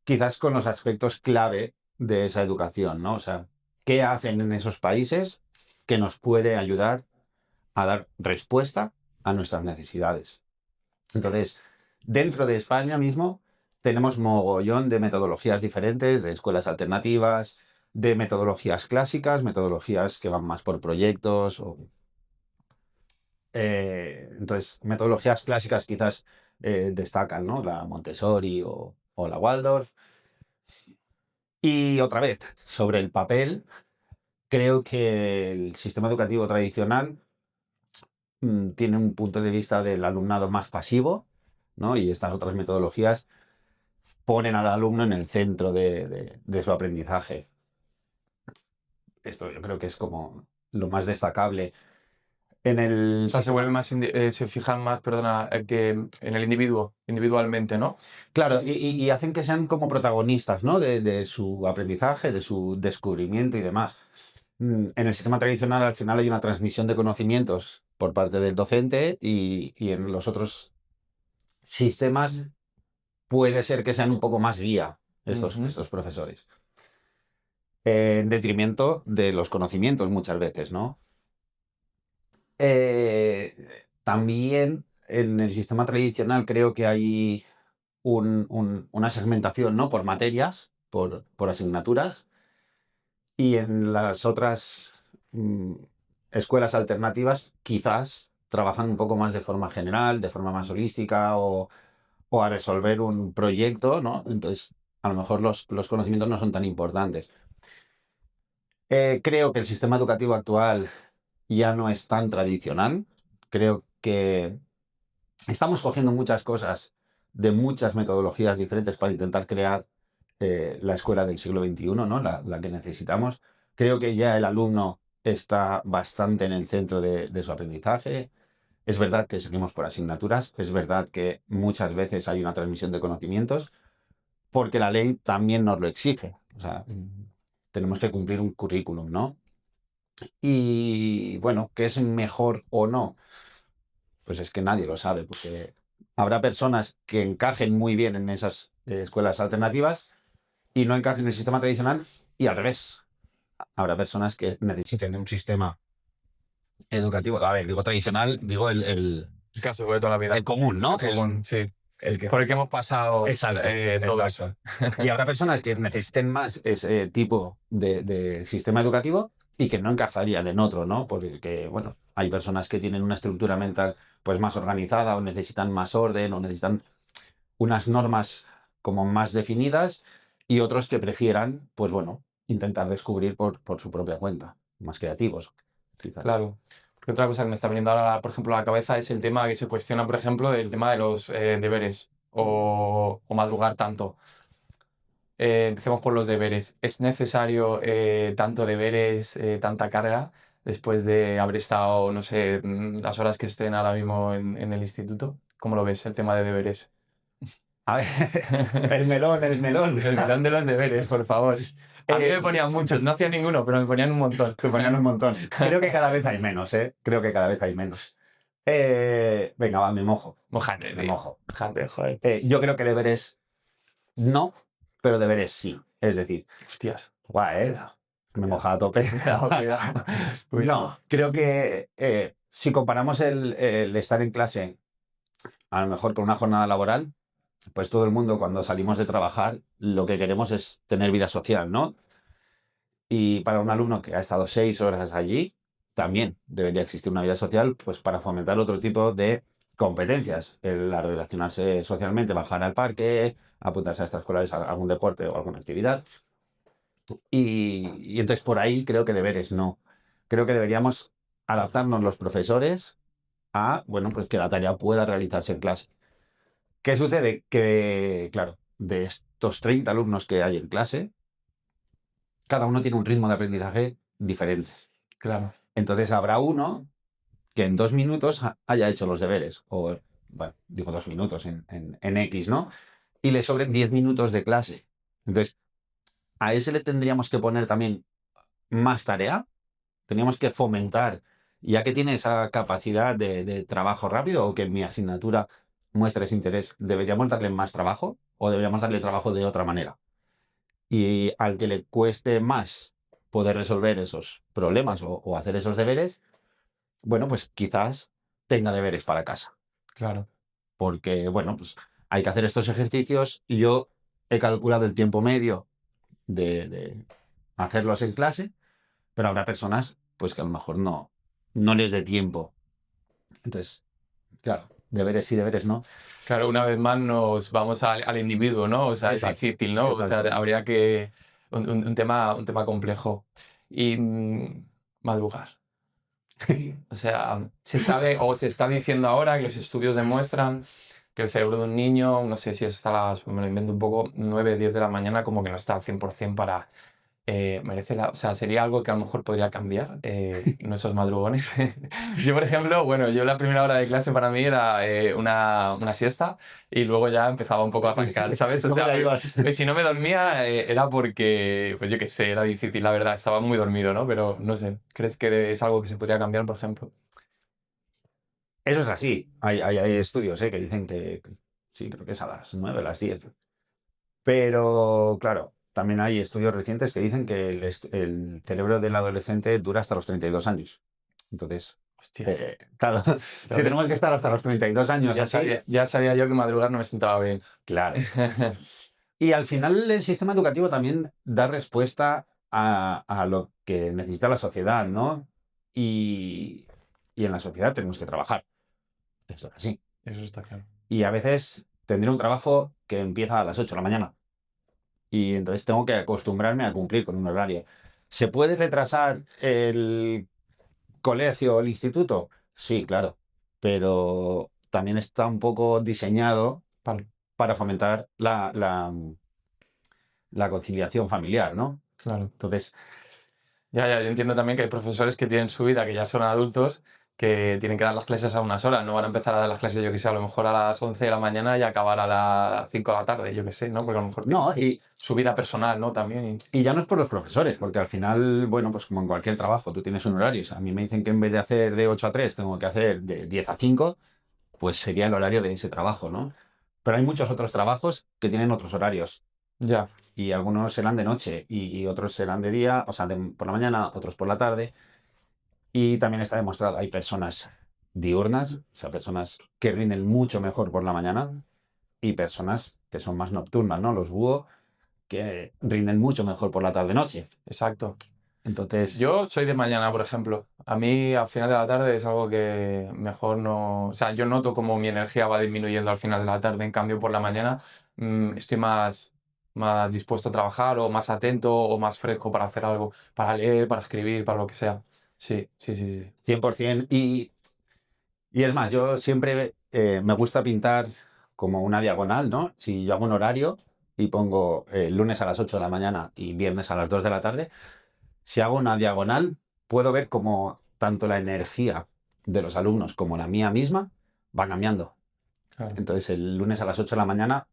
quizás con los aspectos clave de esa educación, ¿no? O sea, ¿qué hacen en esos países que nos puede ayudar a dar respuesta a nuestras necesidades? Entonces, dentro de España mismo tenemos mogollón de metodologías diferentes, de escuelas alternativas, de metodologías clásicas, metodologías que van más por proyectos. Entonces, metodologías clásicas quizás destacan, ¿no? La Montessori o la Waldorf. Y otra vez, sobre el papel, creo que el sistema educativo tradicional tiene un punto de vista del alumnado más pasivo, ¿no? Y estas otras metodologías ponen al alumno en el centro de su aprendizaje. Esto yo creo que es como lo más destacable. En O el sea, se sistema. vuelven más, se fijan más, perdona, que en el individuo, individualmente, ¿no? Claro, y hacen que sean como protagonistas, ¿no? De su aprendizaje, de su descubrimiento y demás. En el sistema tradicional al final hay una transmisión de conocimientos por parte del docente y en los otros sistemas puede ser que sean un poco más guía Ujú. estos profesores. En detrimento de los conocimientos muchas veces, ¿no? Eh, También en el sistema tradicional creo que hay una segmentación, ¿no? Por materias, por asignaturas, y en las otras escuelas alternativas quizás trabajan un poco más de forma general, de forma más holística o a resolver un proyecto, ¿no? Entonces, a lo mejor los conocimientos no son tan importantes. Creo que el sistema educativo actual ya no es tan tradicional. Creo que estamos cogiendo muchas cosas de muchas metodologías diferentes para intentar crear la escuela del siglo XXI, ¿no? La que necesitamos. Creo que ya el alumno está bastante en el centro de su aprendizaje. Es verdad que seguimos por asignaturas, es verdad que muchas veces hay una transmisión de conocimientos, porque la ley también nos lo exige. O sea, tenemos que cumplir un currículum, ¿no? Y bueno, ¿qué es mejor o no? Pues es que nadie lo sabe, porque habrá personas que encajen muy bien en esas escuelas alternativas y no encajen en el sistema tradicional, y al revés. Habrá personas que necesiten un sistema educativo, a ver, digo tradicional, digo El caso de toda la vida. el común, ¿no? El común, sí. El que... Por el que hemos pasado Exacto, todo exacto. eso. Y habrá personas que necesiten más ese tipo de sistema educativo y que no encajarían en otro, ¿no? Porque, bueno, hay personas que tienen una estructura mental pues más organizada o necesitan más orden o necesitan unas normas como más definidas, y otros que prefieran, pues bueno, intentar descubrir por su propia cuenta, más creativos, quizás. Claro. Porque otra cosa que me está viniendo ahora, por ejemplo, a la cabeza es el tema que se cuestiona, por ejemplo, del tema de los deberes o madrugar tanto. Empecemos por los deberes. ¿Es necesario tanto deberes, tanta carga, después de haber estado, no sé, las horas que estén ahora mismo en el instituto? ¿Cómo lo ves, el tema de deberes? A ver, el melón, el melón. El melón de los deberes, por favor. A mí me ponían muchos, no hacía ninguno, pero me ponían un montón. Te ponían un montón. Creo que cada vez hay menos, ¿eh? Creo que cada vez hay menos. Venga, va, me mojo. Mojate, Me tío. mojo. Mojate, joder. Yo creo que deberes no, pero deberes sí. Es decir, Hostias. guau, me moja a tope. Cuidado, cuidado. No, creo que si comparamos el estar en clase, a lo mejor con una jornada laboral, pues todo el mundo cuando salimos de trabajar lo que queremos es tener vida social, ¿no? Y para un alumno que ha estado 6 horas allí, también debería existir una vida social, pues para fomentar otro tipo de competencias, el a relacionarse socialmente, bajar al parque, apuntarse a extraescolares, a algún deporte o alguna actividad. Y entonces por ahí creo que deberes no. Creo que deberíamos adaptarnos los profesores a, bueno, pues que la tarea pueda realizarse en clase. ¿Qué sucede? Que, claro, de estos 30 alumnos que hay en clase, cada uno tiene un ritmo de aprendizaje diferente. Claro. Entonces habrá uno que en 2 minutos haya hecho los deberes, o, bueno, digo 2 minutos en X, ¿no? Y le sobren 10 minutos de clase. Entonces, a ese le tendríamos que poner también más tarea, teníamos que fomentar, ya que tiene esa capacidad de trabajo rápido, o que en mi asignatura muestra ese interés, ¿deberíamos darle más trabajo o deberíamos darle trabajo de otra manera? Y al que le cueste más poder resolver esos problemas o hacer esos deberes, bueno, pues quizás tenga deberes para casa. Claro. Porque, bueno, pues hay que hacer estos ejercicios y yo he calculado el tiempo medio de hacerlos en clase, pero habrá personas pues que a lo mejor no les dé tiempo. Entonces, claro, deberes sí, deberes no. Claro, una vez más nos vamos al individuo, ¿no? O sea, es Exacto, difícil, ¿no? O sea, exacto. habría que... un tema complejo. Y madrugar. O sea, se sabe o se está diciendo ahora que los estudios demuestran que el cerebro de un niño, no sé si es hasta las, me lo invento un poco, 9 10 de la mañana, como que no está al 100% para... merece o sea, sería algo que a lo mejor podría cambiar, no esos madrugones. Yo, por ejemplo, bueno, yo la primera hora de clase para mí era una siesta y luego ya empezaba un poco a arrancar, ¿sabes? O ¿Cómo sea, la ibas? si no me dormía era porque, pues yo qué sé, era difícil, la verdad, estaba muy dormido, ¿no? Pero no sé, ¿crees que es algo que se podría cambiar, por ejemplo? Eso es así. Hay estudios que dicen que sí, creo que es a las 9, a las 10. Pero, claro, también hay estudios recientes que dicen que el cerebro del adolescente dura hasta los 32 años. Entonces, Hostia, claro, si tenemos que estar hasta los 32 años ya así, sabía yo que madrugar no me sentaba bien. claro. Y al final el sistema educativo también da respuesta a lo que necesita la sociedad, ¿no? Y, y en la sociedad tenemos que trabajar. Eso es así. Eso está claro. Y a veces tendré un trabajo que empieza a las 8 de la mañana. Y entonces tengo que acostumbrarme a cumplir con un horario. ¿Se puede retrasar el colegio o el instituto? Sí, claro. Pero también está un poco diseñado Vale, para fomentar la conciliación familiar, ¿no? claro. Entonces, Ya, yo entiendo también que hay profesores que tienen su vida, que ya son adultos, que tienen que dar las clases a unas horas, no van a empezar a dar las clases, yo que sé, a lo mejor a las 11 de la mañana y acabar a las 5 de la tarde, yo que sé, ¿no? Porque a lo mejor tienen No, su vida personal, ¿no? También. y ya no es por los profesores, porque al final, bueno, pues como en cualquier trabajo, tú tienes un horario. Si a mí me dicen que en vez de hacer de 8 a 3 tengo que hacer de 10 a 5, pues sería el horario de ese trabajo, ¿no? Pero hay muchos otros trabajos que tienen otros horarios. Ya, Y algunos serán de noche y otros serán de día, o sea, por la mañana, otros por la tarde. Y también está demostrado, hay personas diurnas, o sea, personas que rinden mucho mejor por la mañana y personas que son más nocturnas, ¿no? Los búho, que rinden mucho mejor por la tarde-noche. exacto. Entonces, Yo soy de mañana, por ejemplo. A mí al final de la tarde es algo que mejor no... O sea, yo noto como mi energía va disminuyendo al final de la tarde. En cambio, por la mañana estoy más dispuesto a trabajar o más atento o más fresco para hacer algo, para leer, para escribir, para lo que sea. Sí, sí, sí, sí. 100%. Y es más, yo siempre me gusta pintar como una diagonal, ¿no? Si yo hago un horario y pongo lunes a las 8 de la mañana y viernes a las 2 de la tarde, si hago una diagonal, puedo ver cómo tanto la energía de los alumnos como la mía misma va cambiando. Claro. Entonces, el lunes a las 8 de la mañana,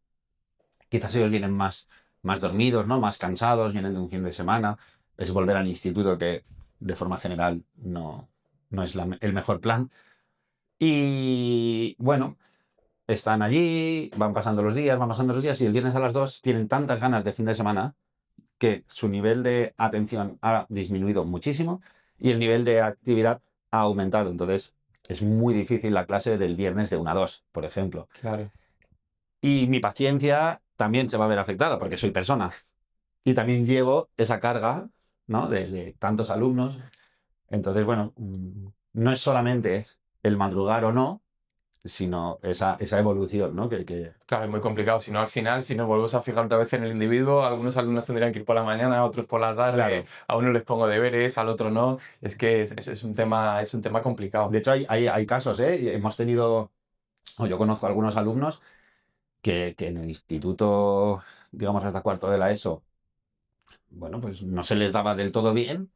quizás ellos vienen más dormidos, ¿no? Más cansados, vienen de un fin de semana. Es volver al instituto que, de forma general, no es el mejor plan. Y bueno, están allí, van pasando los días y el viernes a las 2 tienen tantas ganas de fin de semana que su nivel de atención ha disminuido muchísimo y el nivel de actividad ha aumentado. Entonces, es muy difícil la clase del viernes de 1 a 2, por ejemplo. Claro. Y mi paciencia también se va a ver afectada porque soy persona. Y también llevo esa carga, ¿no? de tantos alumnos. Entonces, bueno, no es solamente el madrugar o no, sino esa evolución, ¿no? Claro, es muy complicado. Si no, al final, si nos volvemos a fijar otra vez en el individuo, algunos alumnos tendrían que ir por la mañana, otros por la tarde, Claro. a uno les pongo deberes, al otro no. Es que es un tema complicado. De hecho, hay casos, ¿eh? Hemos tenido, o yo conozco algunos alumnos que en el instituto, digamos, hasta cuarto de la ESO, bueno, pues no se les daba del todo bien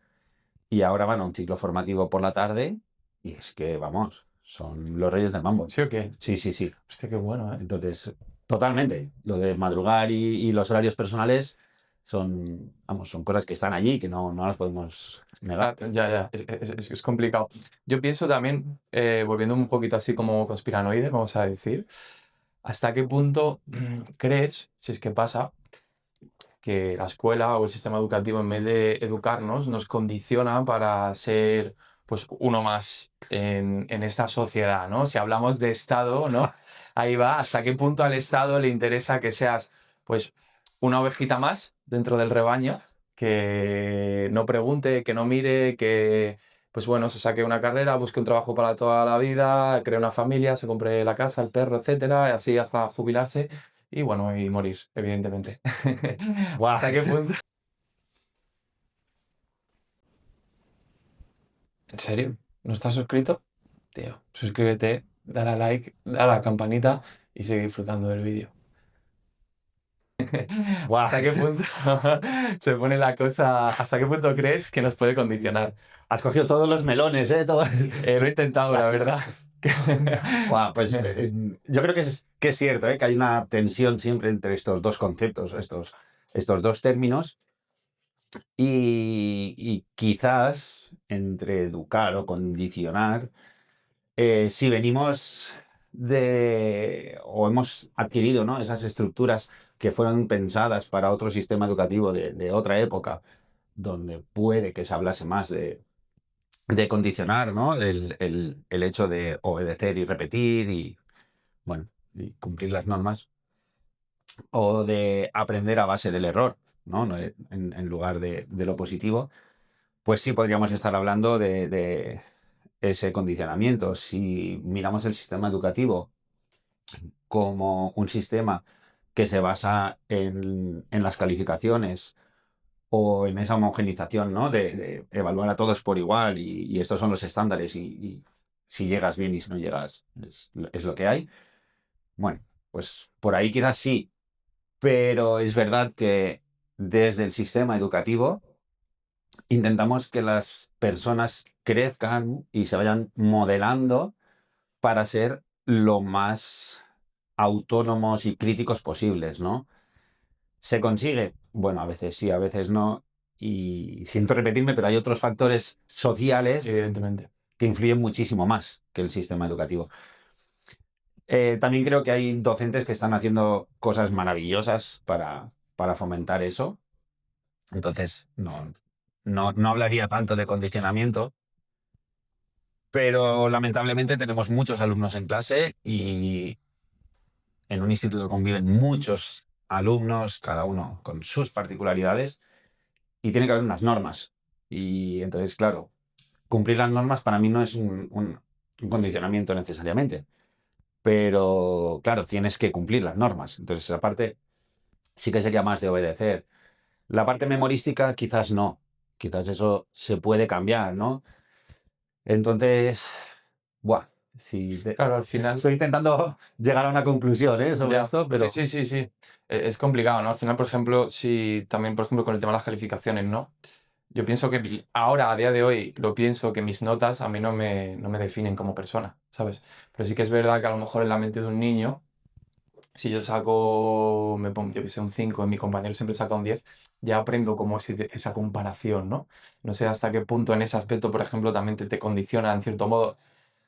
y ahora van a un ciclo formativo por la tarde y es que, vamos, son los reyes del mambo. ¿Sí o qué? Sí, sí, sí. Hostia, qué bueno, ¿eh? Entonces, totalmente. Lo de madrugar y los horarios personales son, vamos, son cosas que están allí, que no las podemos negar. Ya, ya, es complicado. Yo pienso también, volviendo un poquito así como conspiranoide, vamos a decir, ¿hasta qué punto crees, si es que pasa, que la escuela o el sistema educativo, en vez de educarnos, nos condiciona para ser pues uno más en esta sociedad, ¿no? Si hablamos de Estado, ¿no? Ahí va, ¿hasta qué punto al Estado le interesa que seas pues una ovejita más dentro del rebaño, que no pregunte, que no mire, que pues bueno, se saque una carrera, busque un trabajo para toda la vida, cree una familia, se compre la casa, el perro, etcétera, y así hasta jubilarse y bueno, y morir, evidentemente. ¡Guau! ¿Hasta qué punto? ¿En serio? ¿No estás suscrito? Tío, suscríbete, dale a like, dale a la campanita y sigue disfrutando del vídeo. ¡Guau! ¿Hasta qué punto se pone la cosa? ¿Hasta qué punto crees que nos puede condicionar? Has cogido todos los melones, ¿eh? Lo he intentado, la verdad. Guau, pues yo creo que es cierto, ¿eh? Que hay una tensión siempre entre estos dos conceptos, estos dos términos, y quizás entre educar o condicionar, si venimos o hemos adquirido, ¿no? Esas estructuras que fueron pensadas para otro sistema educativo de otra época, donde puede que se hablase más de condicionar, ¿no? El hecho de obedecer y repetir y, bueno, y cumplir las normas, o de aprender a base del error, ¿no? No, en lugar de lo positivo, pues sí podríamos estar hablando de ese condicionamiento. Si miramos el sistema educativo como un sistema que se basa en las calificaciones o en esa homogenización, ¿no? De evaluar a todos por igual y estos son los estándares y si llegas bien y si no llegas es lo que hay. Bueno, pues por ahí quizás sí, pero es verdad que desde el sistema educativo intentamos que las personas crezcan y se vayan modelando para ser lo más autónomos y críticos posibles, ¿no? ¿Se consigue? Bueno, a veces sí, a veces no. Y siento repetirme, pero hay otros factores sociales Evidentemente. que influyen muchísimo más que el sistema educativo. También creo que hay docentes que están haciendo cosas maravillosas para fomentar eso. Entonces, no hablaría tanto de condicionamiento, pero lamentablemente tenemos muchos alumnos en clase y en un instituto conviven muchos alumnos, cada uno con sus particularidades, y tiene que haber unas normas. Y entonces, claro, cumplir las normas para mí no es un condicionamiento necesariamente, pero claro, tienes que cumplir las normas. Entonces, esa parte sí que sería más de obedecer. La parte memorística quizás no, quizás eso se puede cambiar, ¿no? Entonces, buah, sí, Claro, al final, estoy intentando llegar a una conclusión, sobre ya. esto, Sí, pero sí, sí, sí. Es complicado, ¿no? Al final, por ejemplo, si también, por ejemplo, con el tema de las calificaciones, ¿no? Yo pienso que ahora, a día de hoy, lo pienso que mis notas a mí no me definen como persona, ¿sabes? Pero sí que es verdad que a lo mejor en la mente de un niño, si yo saco, me pongo, yo que sé, un 5 y mi compañero siempre saca un 10, ya aprendo como esa comparación, ¿no? No sé hasta qué punto en ese aspecto, por ejemplo, también te condiciona en cierto modo,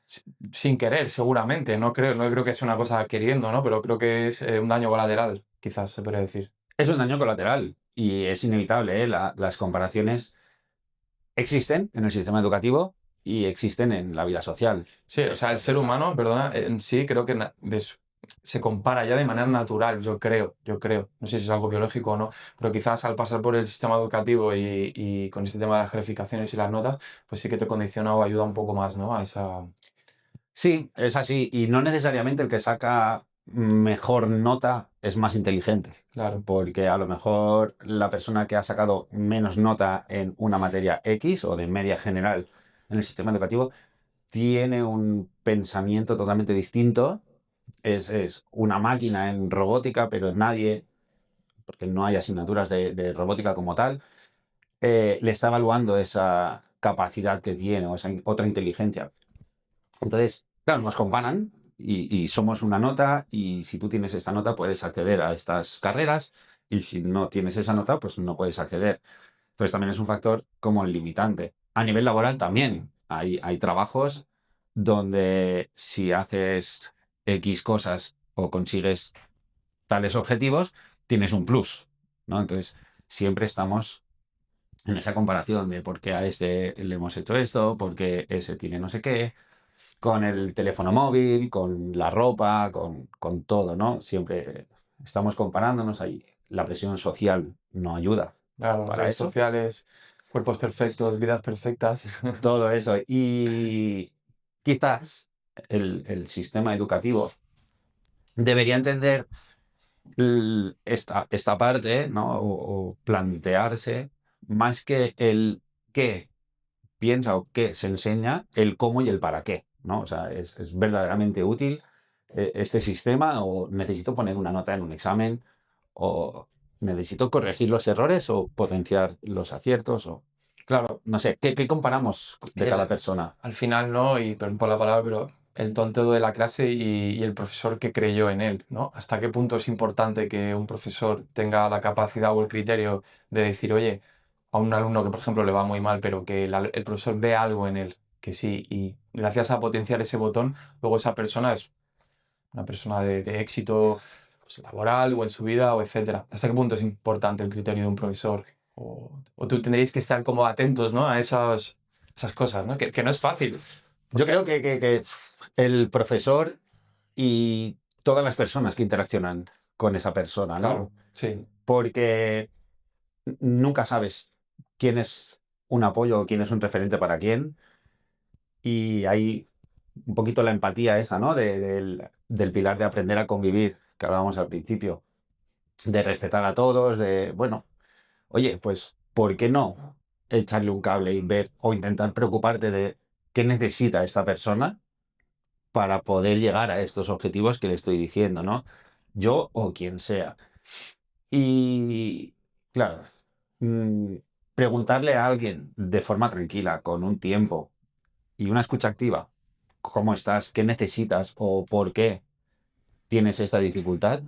si- sin querer, seguramente. No creo que sea una cosa queriendo, ¿no? Pero creo que es un daño colateral, quizás se podría decir. es un daño colateral y es inevitable, ¿eh? Las comparaciones existen en el sistema educativo y existen en la vida social. Sí, o sea, el ser humano, perdona, en sí creo que se compara ya de manera natural, yo creo. No sé si es algo biológico o no, pero quizás al pasar por el sistema educativo y con este tema de las calificaciones y las notas, pues sí que te condiciona o ayuda un poco más, ¿no? A esa... Sí, es así. Y no necesariamente el que saca mejor nota es más inteligente. Claro. Porque a lo mejor la persona que ha sacado menos nota en una materia X o de media general en el sistema educativo tiene un pensamiento totalmente distinto. Es una máquina en robótica, pero nadie, porque no hay asignaturas de robótica como tal, le está evaluando esa capacidad que tiene o esa otra inteligencia. Entonces, claro, nos comparan y somos una nota y si tú tienes esta nota puedes acceder a estas carreras y si no tienes esa nota pues no puedes acceder. Entonces también es un factor como limitante. A nivel laboral también hay trabajos donde si haces X cosas o consigues tales objetivos, tienes un plus, ¿no? Entonces siempre estamos en esa comparación de por qué a este le hemos hecho esto, por qué ese tiene no sé qué, con el teléfono móvil, con la ropa, con todo, ¿no? Siempre estamos comparándonos ahí. La presión social no ayuda Claro, para redes eso. sociales, cuerpos perfectos, vidas perfectas. Todo eso. Y quizás el sistema educativo debería entender esta parte, ¿no? O plantearse más que el qué piensa o qué se enseña, el cómo y el para qué, ¿no? O sea, es verdaderamente útil este sistema o necesito poner una nota en un examen o necesito corregir los errores o potenciar los aciertos o Claro, no sé, ¿qué comparamos de cada el, persona? al final no, y perdón por la palabra, pero el tonto de la clase y el profesor que creyó en él, ¿no? ¿Hasta qué punto es importante que un profesor tenga la capacidad o el criterio de decir, oye, a un alumno que, por ejemplo, le va muy mal, pero que el profesor ve algo en él, que sí, y gracias a potenciar ese botón, luego esa persona es una persona de éxito pues, laboral o en su vida o etcétera? ¿Hasta qué punto es importante el criterio de un profesor? O tú tendréis que estar como atentos, ¿no? A esas cosas, ¿no? Que no es fácil. Yo Porque, creo que el profesor y todas las personas que interaccionan con esa persona, ¿no? claro, sí, Porque nunca sabes quién es un apoyo o quién es un referente para quién. Y hay un poquito la empatía esa, ¿no? Del pilar de aprender a convivir, que hablábamos al principio, de respetar a todos, de, bueno, oye, pues, ¿por qué no echarle un cable y ver o intentar preocuparte de qué necesita esta persona para poder llegar a estos objetivos que le estoy diciendo, ¿no? Yo o quien sea. Y, claro, mm, preguntarle a alguien de forma tranquila, con un tiempo y una escucha activa, ¿cómo estás? ¿Qué necesitas? ¿O por qué tienes esta dificultad?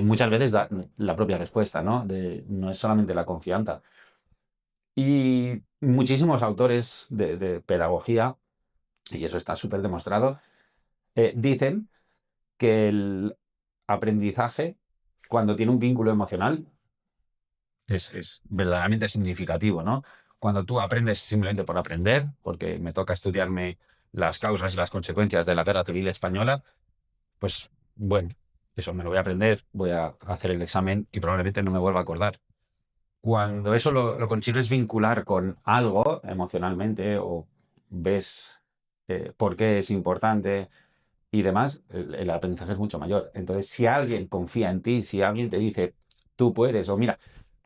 Muchas veces da la propia respuesta, ¿no? No es solamente la confianza. Y muchísimos autores de pedagogía, y eso está súper demostrado, dicen que el aprendizaje, cuando tiene un vínculo emocional, es verdaderamente significativo, ¿no? Cuando tú aprendes simplemente por aprender, porque me toca estudiarme las causas y las consecuencias de la Guerra Civil Española, pues bueno, eso me lo voy a aprender, voy a hacer el examen y probablemente no me vuelva a acordar. Cuando eso lo consigues vincular con algo emocionalmente o ves por qué es importante y demás, el aprendizaje es mucho mayor. Entonces, si alguien confía en ti, si alguien te dice, tú puedes, o mira,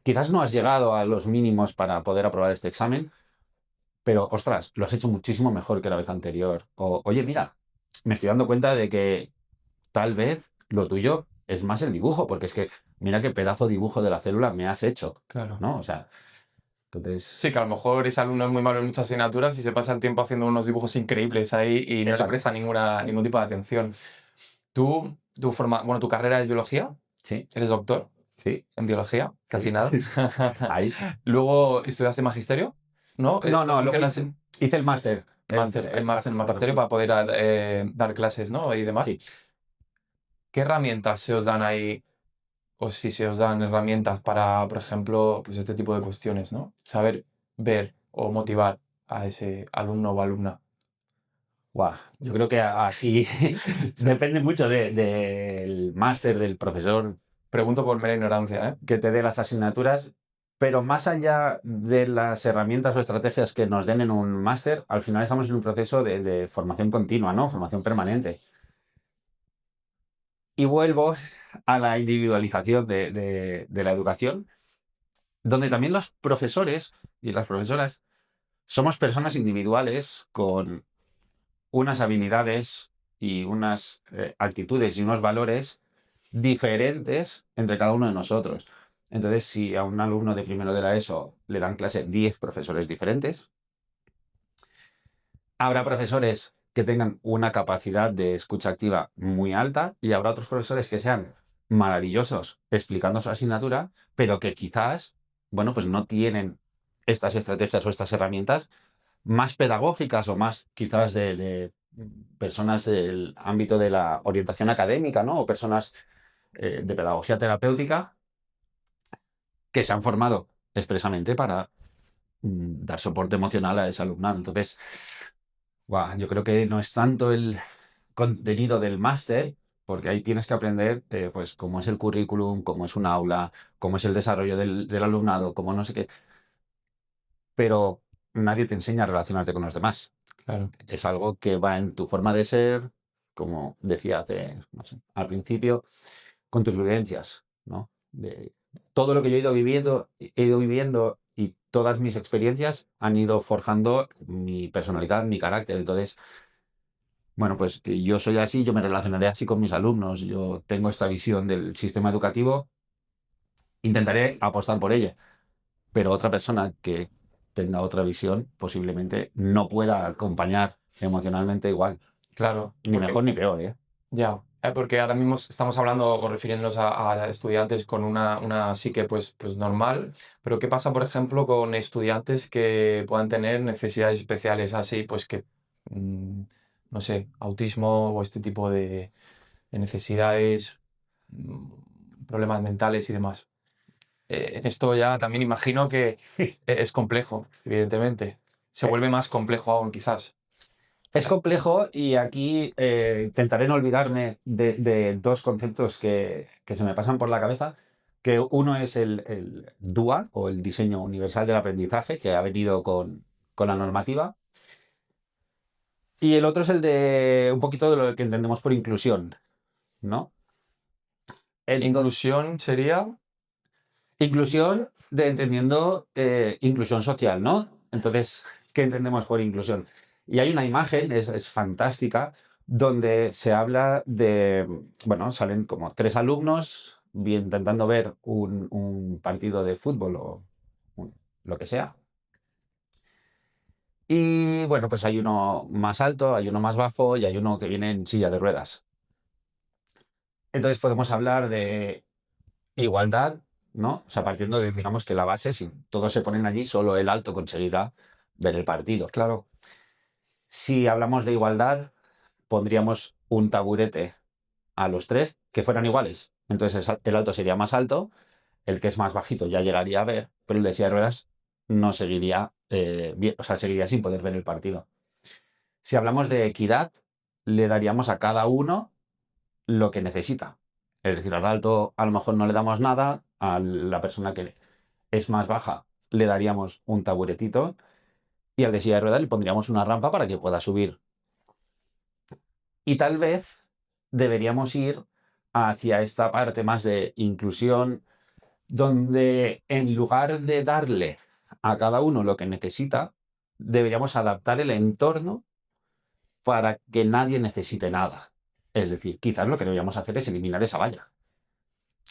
quizás no has llegado a los mínimos para poder aprobar este examen, pero ostras, lo has hecho muchísimo mejor que la vez anterior. O, oye, mira, me estoy dando cuenta de que tal vez lo tuyo es más el dibujo, porque es que mira qué pedazo de dibujo de la célula me has hecho, Claro. ¿no? O sea, entonces, Sí, que a lo mejor ese alumno es muy malo en muchas asignaturas y se pasa el tiempo haciendo unos dibujos increíbles ahí y no le exacto. presta ningún tipo de atención. Bueno, tu carrera es biología, Sí, eres doctor sí, en biología, casi sí. nada. Ahí. Luego estudiaste magisterio, ¿no? No, Esto no, luego funciona hice, así. hice el máster. El máster en magisterio para poder dar clases, ¿no? Y demás. Sí. ¿Qué herramientas se os dan ahí? O si se os dan herramientas para, por ejemplo, pues este tipo de cuestiones, ¿no? Saber ver o motivar a ese alumno o alumna. Guau, yo creo que aquí depende mucho del máster, del profesor Pregunto por mera ignorancia, ¿eh? que te dé las asignaturas, pero más allá de las herramientas o estrategias que nos den en un máster, al final estamos en un proceso de formación continua, ¿no? Formación permanente. Y vuelvo a la individualización de la educación, donde también los profesores y las profesoras somos personas individuales con unas habilidades y unas actitudes y unos valores diferentes entre cada uno de nosotros. Entonces, si a un alumno de primero de la ESO le dan clase 10 profesores diferentes, habrá profesores que tengan una capacidad de escucha activa muy alta y habrá otros profesores que sean maravillosos explicando su asignatura, pero que quizás, bueno, pues no tienen estas estrategias o estas herramientas más pedagógicas o más quizás de personas del ámbito de la orientación académica, ¿no? O personas de pedagogía terapéutica que se han formado expresamente para dar soporte emocional a ese alumnado. Entonces, yo creo que no es tanto el contenido del máster, porque ahí tienes que aprender pues cómo es el currículum, cómo es un aula, cómo es el desarrollo del alumnado, cómo no sé qué, pero nadie te enseña a relacionarte con los demás. Claro. Es algo que va en tu forma de ser, como decía hace, no sé, al principio, con tus vivencias, ¿no? De todo lo que yo he ido viviendo y todas mis experiencias han ido forjando mi personalidad, mi carácter. Entonces, bueno, pues yo soy así, yo me relacionaré así con mis alumnos, yo tengo esta visión del sistema educativo, intentaré apostar por ella, pero otra persona que tenga otra visión posiblemente no pueda acompañar emocionalmente igual. Claro, Ni mejor ni peor, ¿eh? ya, porque ahora mismo estamos hablando o refiriéndonos a estudiantes con una psique pues normal, pero ¿qué pasa, por ejemplo, con estudiantes que puedan tener necesidades especiales así, pues que, mm, no sé, autismo o este tipo de necesidades, problemas mentales y demás? En esto ya también imagino que es complejo, evidentemente. Se vuelve más complejo aún, quizás. Es complejo y aquí intentaré no olvidarme de dos conceptos que se me pasan por la cabeza, que uno es el DUA o el Diseño Universal del Aprendizaje, que ha venido con la normativa, y el otro es el de un poquito de lo que entendemos por inclusión, ¿no? Entonces, Inclusión sería... inclusión de entendiendo inclusión social, ¿no? Entonces, ¿qué entendemos por inclusión? Y hay una imagen, es fantástica, donde se habla de, bueno, salen como tres alumnos intentando ver un partido de fútbol o lo que sea. Y bueno, pues hay uno más alto, hay uno más bajo y hay uno que viene en silla de ruedas. Entonces podemos hablar de igualdad, ¿no? O sea, partiendo de, digamos, que la base, si todos se ponen allí, solo el alto conseguirá ver el partido. Claro, Si hablamos de igualdad, pondríamos un taburete a los tres que fueran iguales. Entonces el alto sería más alto, el que es más bajito ya llegaría a ver, pero el de silla de ruedas no seguiría bien, o sea, seguiría sin poder ver el partido. Si hablamos de equidad, le daríamos a cada uno lo que necesita. Es decir, al alto a lo mejor no le damos nada, a la persona que es más baja le daríamos un taburetito y al de silla de ruedas le pondríamos una rampa para que pueda subir. Y tal vez deberíamos ir hacia esta parte más de inclusión, donde en lugar de darle a cada uno lo que necesita, deberíamos adaptar el entorno para que nadie necesite nada. Es decir, quizás lo que deberíamos hacer es eliminar esa valla,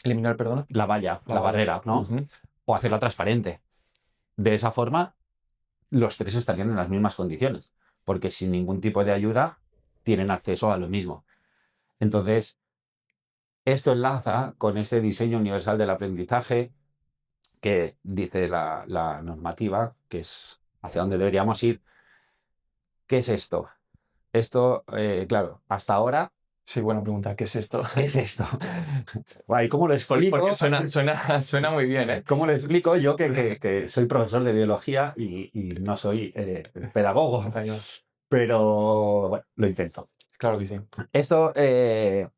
eliminar, perdona. la valla, La la valla. barrera, ¿no? Ujú. O hacerla transparente. De esa forma, los tres estarían en las mismas condiciones, porque sin ningún tipo de ayuda tienen acceso a lo mismo. Entonces, esto enlaza con este diseño universal del aprendizaje que dice la normativa, que es hacia dónde deberíamos ir. ¿Qué es esto? Esto, claro, hasta ahora, Sí, buena pregunta. ¿Qué es esto? ¿qué es esto? Guay, ¿cómo lo explico? Porque suena muy bien, ¿eh? ¿Cómo lo explico? Yo que soy profesor de biología y no soy pedagogo, pero bueno, lo intento. Claro que sí. Esto,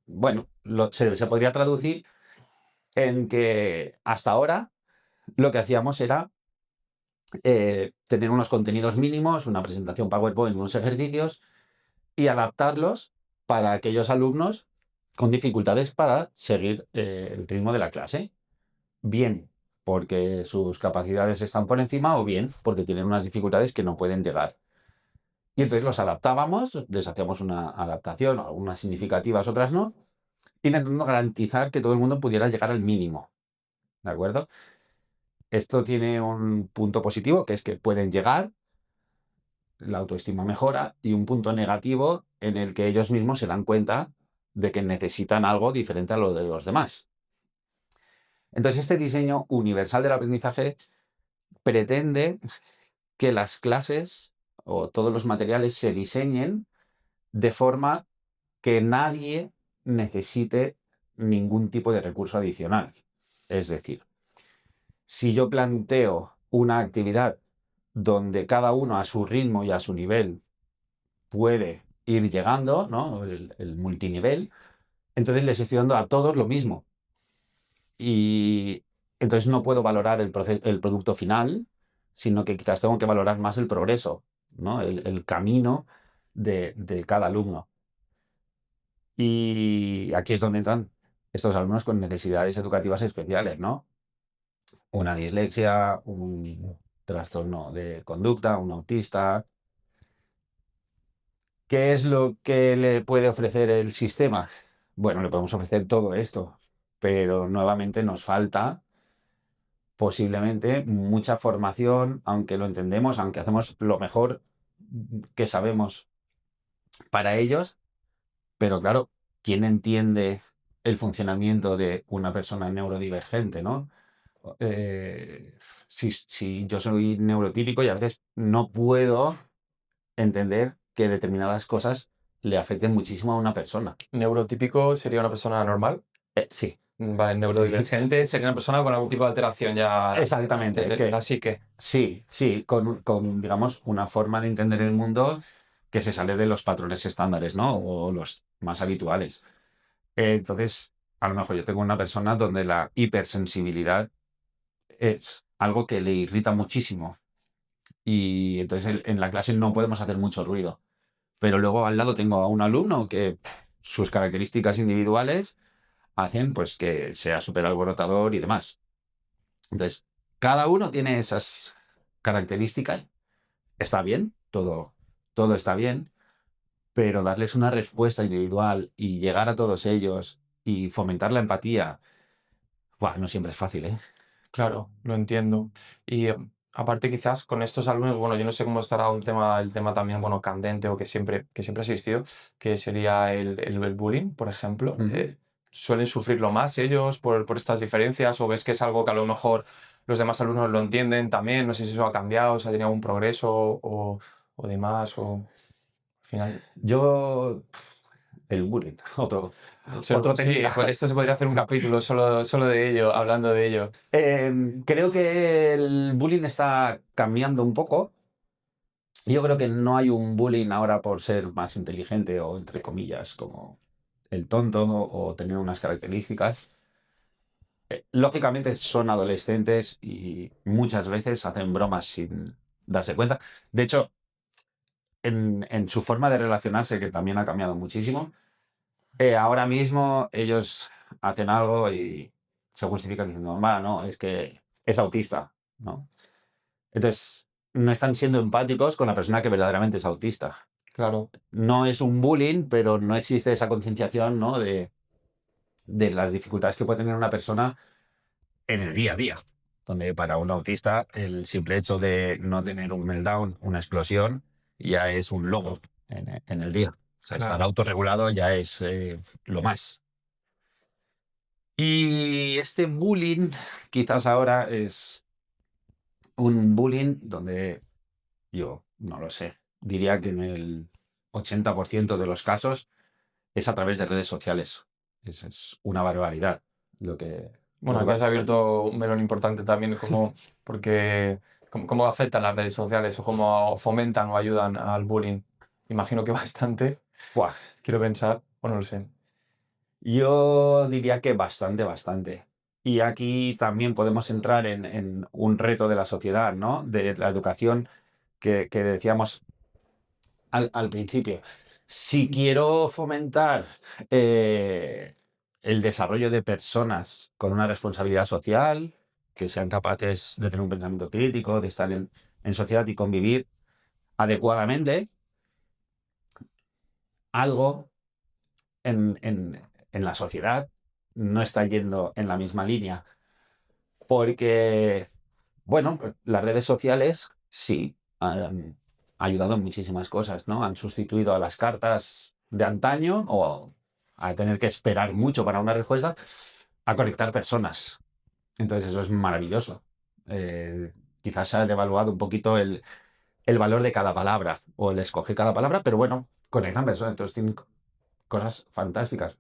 bueno, se podría traducir en que hasta ahora lo que hacíamos era tener unos contenidos mínimos, una presentación PowerPoint, unos ejercicios y adaptarlos para aquellos alumnos con dificultades para seguir el ritmo de la clase. Bien porque sus capacidades están por encima o bien porque tienen unas dificultades que no pueden llegar. Y entonces los adaptábamos, les hacíamos una adaptación, algunas significativas, otras no, intentando garantizar que todo el mundo pudiera llegar al mínimo. ¿De acuerdo? Esto tiene un punto positivo, que es que pueden llegar, la autoestima mejora, y un punto negativo en el que ellos mismos se dan cuenta de que necesitan algo diferente a lo de los demás. Entonces, este diseño universal del aprendizaje pretende que las clases o todos los materiales se diseñen de forma que nadie necesite ningún tipo de recurso adicional. Es decir, si yo planteo una actividad donde cada uno a su ritmo y a su nivel puede ir llegando, ¿no? El multinivel, entonces les estoy dando a todos lo mismo. Y entonces no puedo valorar el producto final, sino que quizás tengo que valorar más el progreso, ¿no? El camino de cada alumno. Y aquí es donde entran estos alumnos con necesidades educativas especiales, ¿no? Una dislexia, un trastorno de conducta, un autista. ¿Qué es lo que le puede ofrecer el sistema? Bueno, le podemos ofrecer todo esto, pero nuevamente nos falta posiblemente mucha formación, aunque lo entendemos, aunque hacemos lo mejor que sabemos para ellos, pero claro, ¿quién entiende el funcionamiento de una persona neurodivergente, ¿no? Si yo soy neurotípico y a veces no puedo entender que determinadas cosas le afecten muchísimo a una persona. Neurotípico sería una persona normal. Sí, Vale, neurodivergente sería una persona con algún tipo de alteración ya exactamente. de la psique. Sí, con, digamos, una forma de entender el mundo que se sale de los patrones estándares, ¿no? O los más habituales. Entonces, a lo mejor yo tengo una persona donde la hipersensibilidad es algo que le irrita muchísimo. Y entonces en la clase no podemos hacer mucho ruido. Pero luego al lado tengo a un alumno que sus características individuales hacen pues que sea súper alborotador y demás. Entonces, cada uno tiene esas características. Está bien, todo está bien, pero darles una respuesta individual y llegar a todos ellos y fomentar la empatía, buah, no siempre es fácil, ¿eh? Claro, lo entiendo. Y aparte quizás con estos alumnos, bueno, yo no sé cómo estará el tema también, bueno, candente o que siempre ha existido, que sería el bullying, por ejemplo. Ujú. ¿Suelen sufrirlo más ellos por estas diferencias o ves que es algo que a lo mejor los demás alumnos lo entienden también? No sé si eso ha cambiado, si ha tenido algún progreso o demás, o al final... Yo, el bullying, otro Sí, temita. pues esto se podría hacer un capítulo solo de ello, hablando de ello. Creo que el bullying está cambiando un poco. Yo creo que no hay un bullying ahora por ser más inteligente o, entre comillas, como el tonto o tener unas características. Lógicamente son adolescentes y muchas veces hacen bromas sin darse cuenta. De hecho, en su forma de relacionarse, que también ha cambiado muchísimo, ahora mismo ellos hacen algo y se justifican diciendo, va, no, es que es autista, ¿no? Entonces, no están siendo empáticos con la persona que verdaderamente es autista. Claro, No es un bullying, pero no existe esa concienciación, ¿no? de las dificultades que puede tener una persona en el día a día. Donde para un autista el simple hecho de no tener un meltdown, una explosión, ya es un logro en el día. O sea, estar claro. autorregulado ya es lo más. Y este bullying quizás ahora es un bullying donde yo no lo sé. Diría que en el 80% de los casos es a través de redes sociales. Es una barbaridad lo que, lo Bueno, que aquí pasa. has abierto un melón importante también, como, porque cómo afectan las redes sociales o cómo fomentan o ayudan al bullying. Imagino que bastante, Buah, quiero pensar, o no lo sé. yo diría que bastante, bastante. Y aquí también podemos entrar en un reto de la sociedad, ¿no? De la educación que decíamos al principio. Si quiero fomentar el desarrollo de personas con una responsabilidad social, que sean capaces de tener un pensamiento crítico, de estar en sociedad y convivir adecuadamente, algo en la sociedad no está yendo en la misma línea. Porque, bueno, las redes sociales sí han ayudado en muchísimas cosas, ¿no? Han sustituido a las cartas de antaño o a tener que esperar mucho para una respuesta a conectar personas. Entonces eso es maravilloso. Eh, Quizás se ha devaluado un poquito el valor de cada palabra o el escoger cada palabra, pero bueno, conectan personas, entonces tienen cosas fantásticas.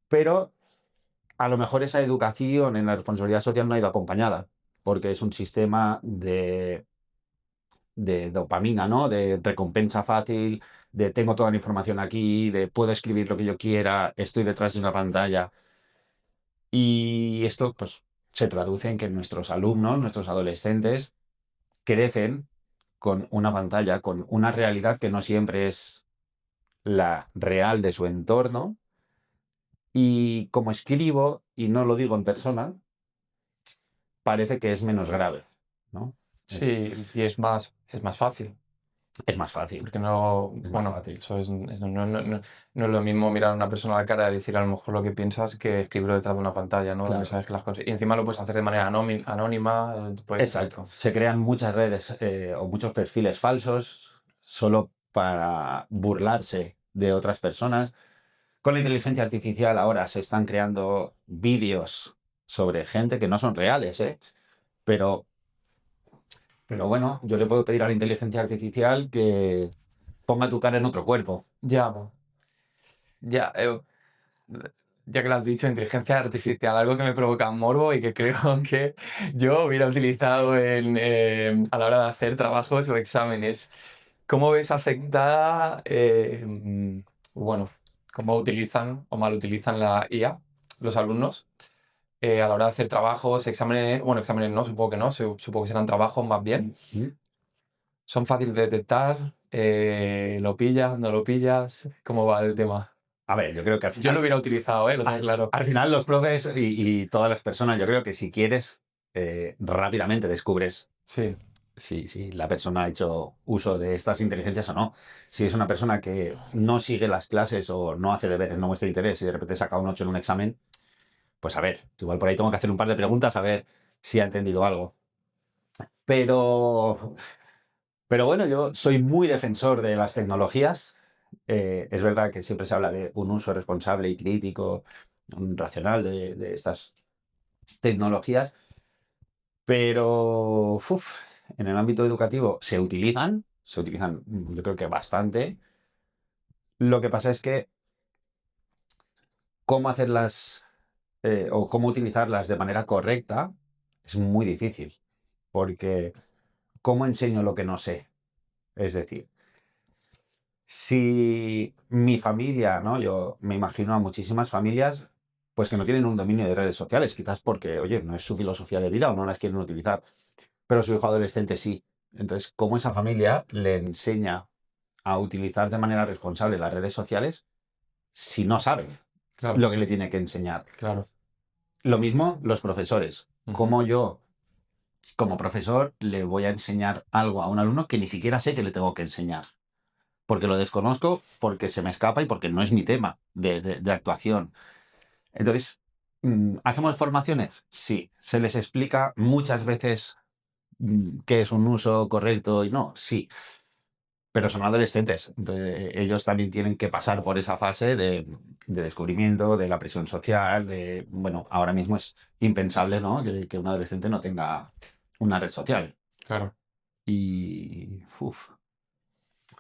Pero a lo mejor esa educación en la responsabilidad social no ha ido acompañada, porque es un sistema de dopamina, ¿no? De recompensa fácil, de tengo toda la información aquí, de puedo escribir lo que yo quiera, estoy detrás de una pantalla. Y esto, pues, se traduce en que nuestros alumnos, nuestros adolescentes, crecen con una pantalla, con una realidad que no siempre es la real de su entorno. Y como escribo, y no lo digo en persona, parece que es menos grave, ¿no? Eh, Sí, y es más fácil, es más fácil, porque no, es más bueno, fácil. eso no es lo mismo mirar a una persona a la cara y decir a lo mejor lo que piensas que escribirlo detrás de una pantalla, ¿no? Donde Claro, sabes que las cosas... Y encima lo puedes hacer de manera anónima, exacto. Se crean muchas redes o muchos perfiles falsos solo para burlarse de otras personas. Con la inteligencia artificial ahora se están creando vídeos sobre gente que no son reales, ¿eh? Pero, pero bueno, yo le puedo pedir a la inteligencia artificial que ponga tu cara en otro cuerpo. Ya, ya, ya que lo has dicho, inteligencia artificial, algo que me provoca morbo y que creo que yo hubiera utilizado a la hora de hacer trabajos o exámenes. ¿Cómo ves afectada, bueno, cómo utilizan o mal utilizan la IA los alumnos a la hora de hacer trabajos, exámenes? Bueno, exámenes no, supongo que no, supongo que serán trabajos más bien. ¿Mm? ¿Son fáciles de detectar? ¿Lo pillas? ¿No lo pillas? ¿Cómo va el tema? A ver, yo creo que al Yo lo final hubiera utilizado, lo tengo claro. al final los profes y todas las personas, yo creo que si quieres, rápidamente descubres Sí, si la persona ha hecho uso de estas inteligencias o no. Si es una persona que no sigue las clases o no hace deberes, no muestra interés y de repente saca un 8 en un examen, pues a ver, igual por ahí tengo que hacer un par de preguntas a ver si ha entendido algo. Pero, pero bueno, yo soy muy defensor de las tecnologías. Es verdad que siempre se habla de un uso responsable y crítico, racional de estas tecnologías, pero en el ámbito educativo se utilizan yo creo que bastante. Lo que pasa es que cómo hacerlas o cómo utilizarlas de manera correcta es muy difícil, porque ¿cómo enseño lo que no sé? Es decir, si mi familia, ¿no? Yo me imagino a muchísimas familias pues que no tienen un dominio de redes sociales, quizás porque, oye, no es su filosofía de vida o no las quieren utilizar, pero su hijo adolescente sí. Entonces, ¿cómo esa familia le enseña a utilizar de manera responsable las redes sociales si no sabe Claro, lo que le tiene que enseñar? claro. Lo mismo los profesores. Ujú. ¿Cómo yo, como profesor, le voy a enseñar algo a un alumno que ni siquiera sé que le tengo que enseñar? Porque lo desconozco, porque se me escapa y porque no es mi tema de actuación. Entonces, ¿hacemos formaciones? Sí. ¿Se les explica muchas veces qué es un uso correcto y no? Sí. Pero son adolescentes, entonces ellos también tienen que pasar por esa fase de descubrimiento, de la presión social, bueno, ahora mismo es impensable, ¿no? Que un adolescente no tenga una red social. Claro, Y,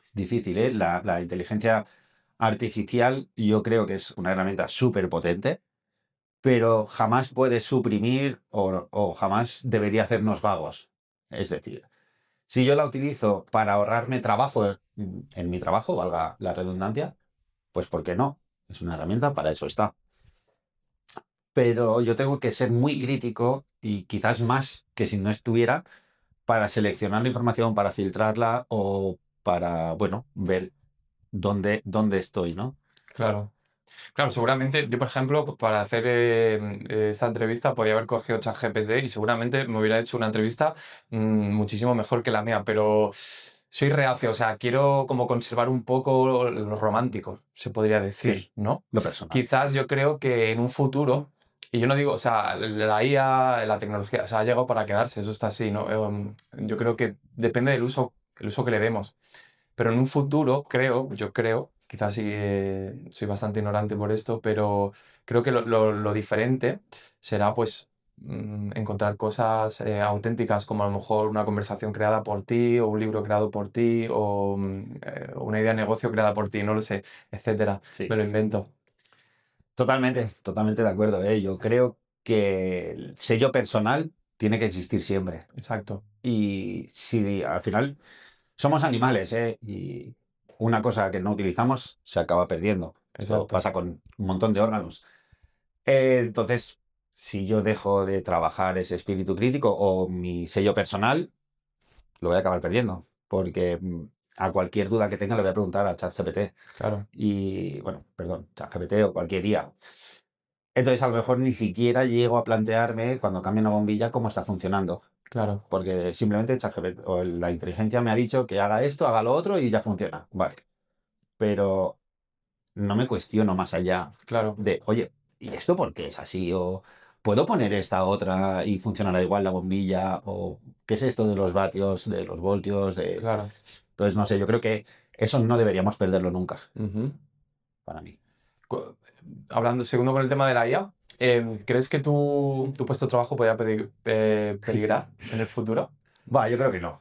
es difícil, ¿eh? La inteligencia artificial yo creo que es una herramienta súper potente, pero jamás puede suprimir o jamás debería hacernos vagos. Es decir, si yo la utilizo para ahorrarme trabajo en mi trabajo, valga la redundancia, pues ¿por qué no? Es una herramienta, para eso está. Pero yo tengo que ser muy crítico y quizás más que si no estuviera para seleccionar la información, para filtrarla o para, bueno, ver dónde estoy, ¿no? claro. Claro, seguramente yo, por ejemplo, para hacer esta entrevista podía haber cogido ChatGPT y seguramente me hubiera hecho una entrevista muchísimo mejor que la mía, pero soy reacio, o sea, quiero como conservar un poco lo romántico, se podría Sí, decir, ¿no? lo personal. Quizás yo creo que en un futuro, y yo no digo, o sea, la IA, la tecnología, o sea, ha llegado para quedarse, eso está así, ¿no? Yo creo que depende del uso, el uso que le demos. Pero en un futuro, yo creo, quizás sí, soy bastante ignorante por esto, pero creo que lo diferente será pues encontrar cosas auténticas, como a lo mejor una conversación creada por ti, o un libro creado por ti, o una idea de negocio creada por ti, no lo sé, etcétera. Me Sí, lo invento. totalmente, totalmente de acuerdo, ¿eh? Yo creo que el sello personal tiene que existir siempre. Exacto, Y si al final somos animales, ¿eh? Y una cosa que no utilizamos se acaba perdiendo. Esto exacto. pasa con un montón de órganos. Entonces, si yo dejo de trabajar ese espíritu crítico o mi sello personal, lo voy a acabar perdiendo. Porque a cualquier duda que tenga le voy a preguntar a ChatGPT. Claro, Y, bueno, perdón, ChatGPT o cualquier IA. Entonces, a lo mejor ni siquiera llego a plantearme cuando cambio una bombilla cómo está funcionando. claro. Porque simplemente ChatGPT o la inteligencia me ha dicho que haga esto, haga lo otro y ya funciona. Vale. Pero no me cuestiono más allá Claro, de, oye, ¿y esto por qué es así? O ¿puedo poner esta otra y funcionará igual la bombilla? O ¿qué es esto de los vatios, de los voltios? claro. Entonces, no sé, yo creo que eso no deberíamos perderlo nunca, Ujú. para mí. Co- Hablando, segundo con el tema de la IA, ¿crees que tu puesto de trabajo podría peligrar en el futuro? Va, yo creo que no.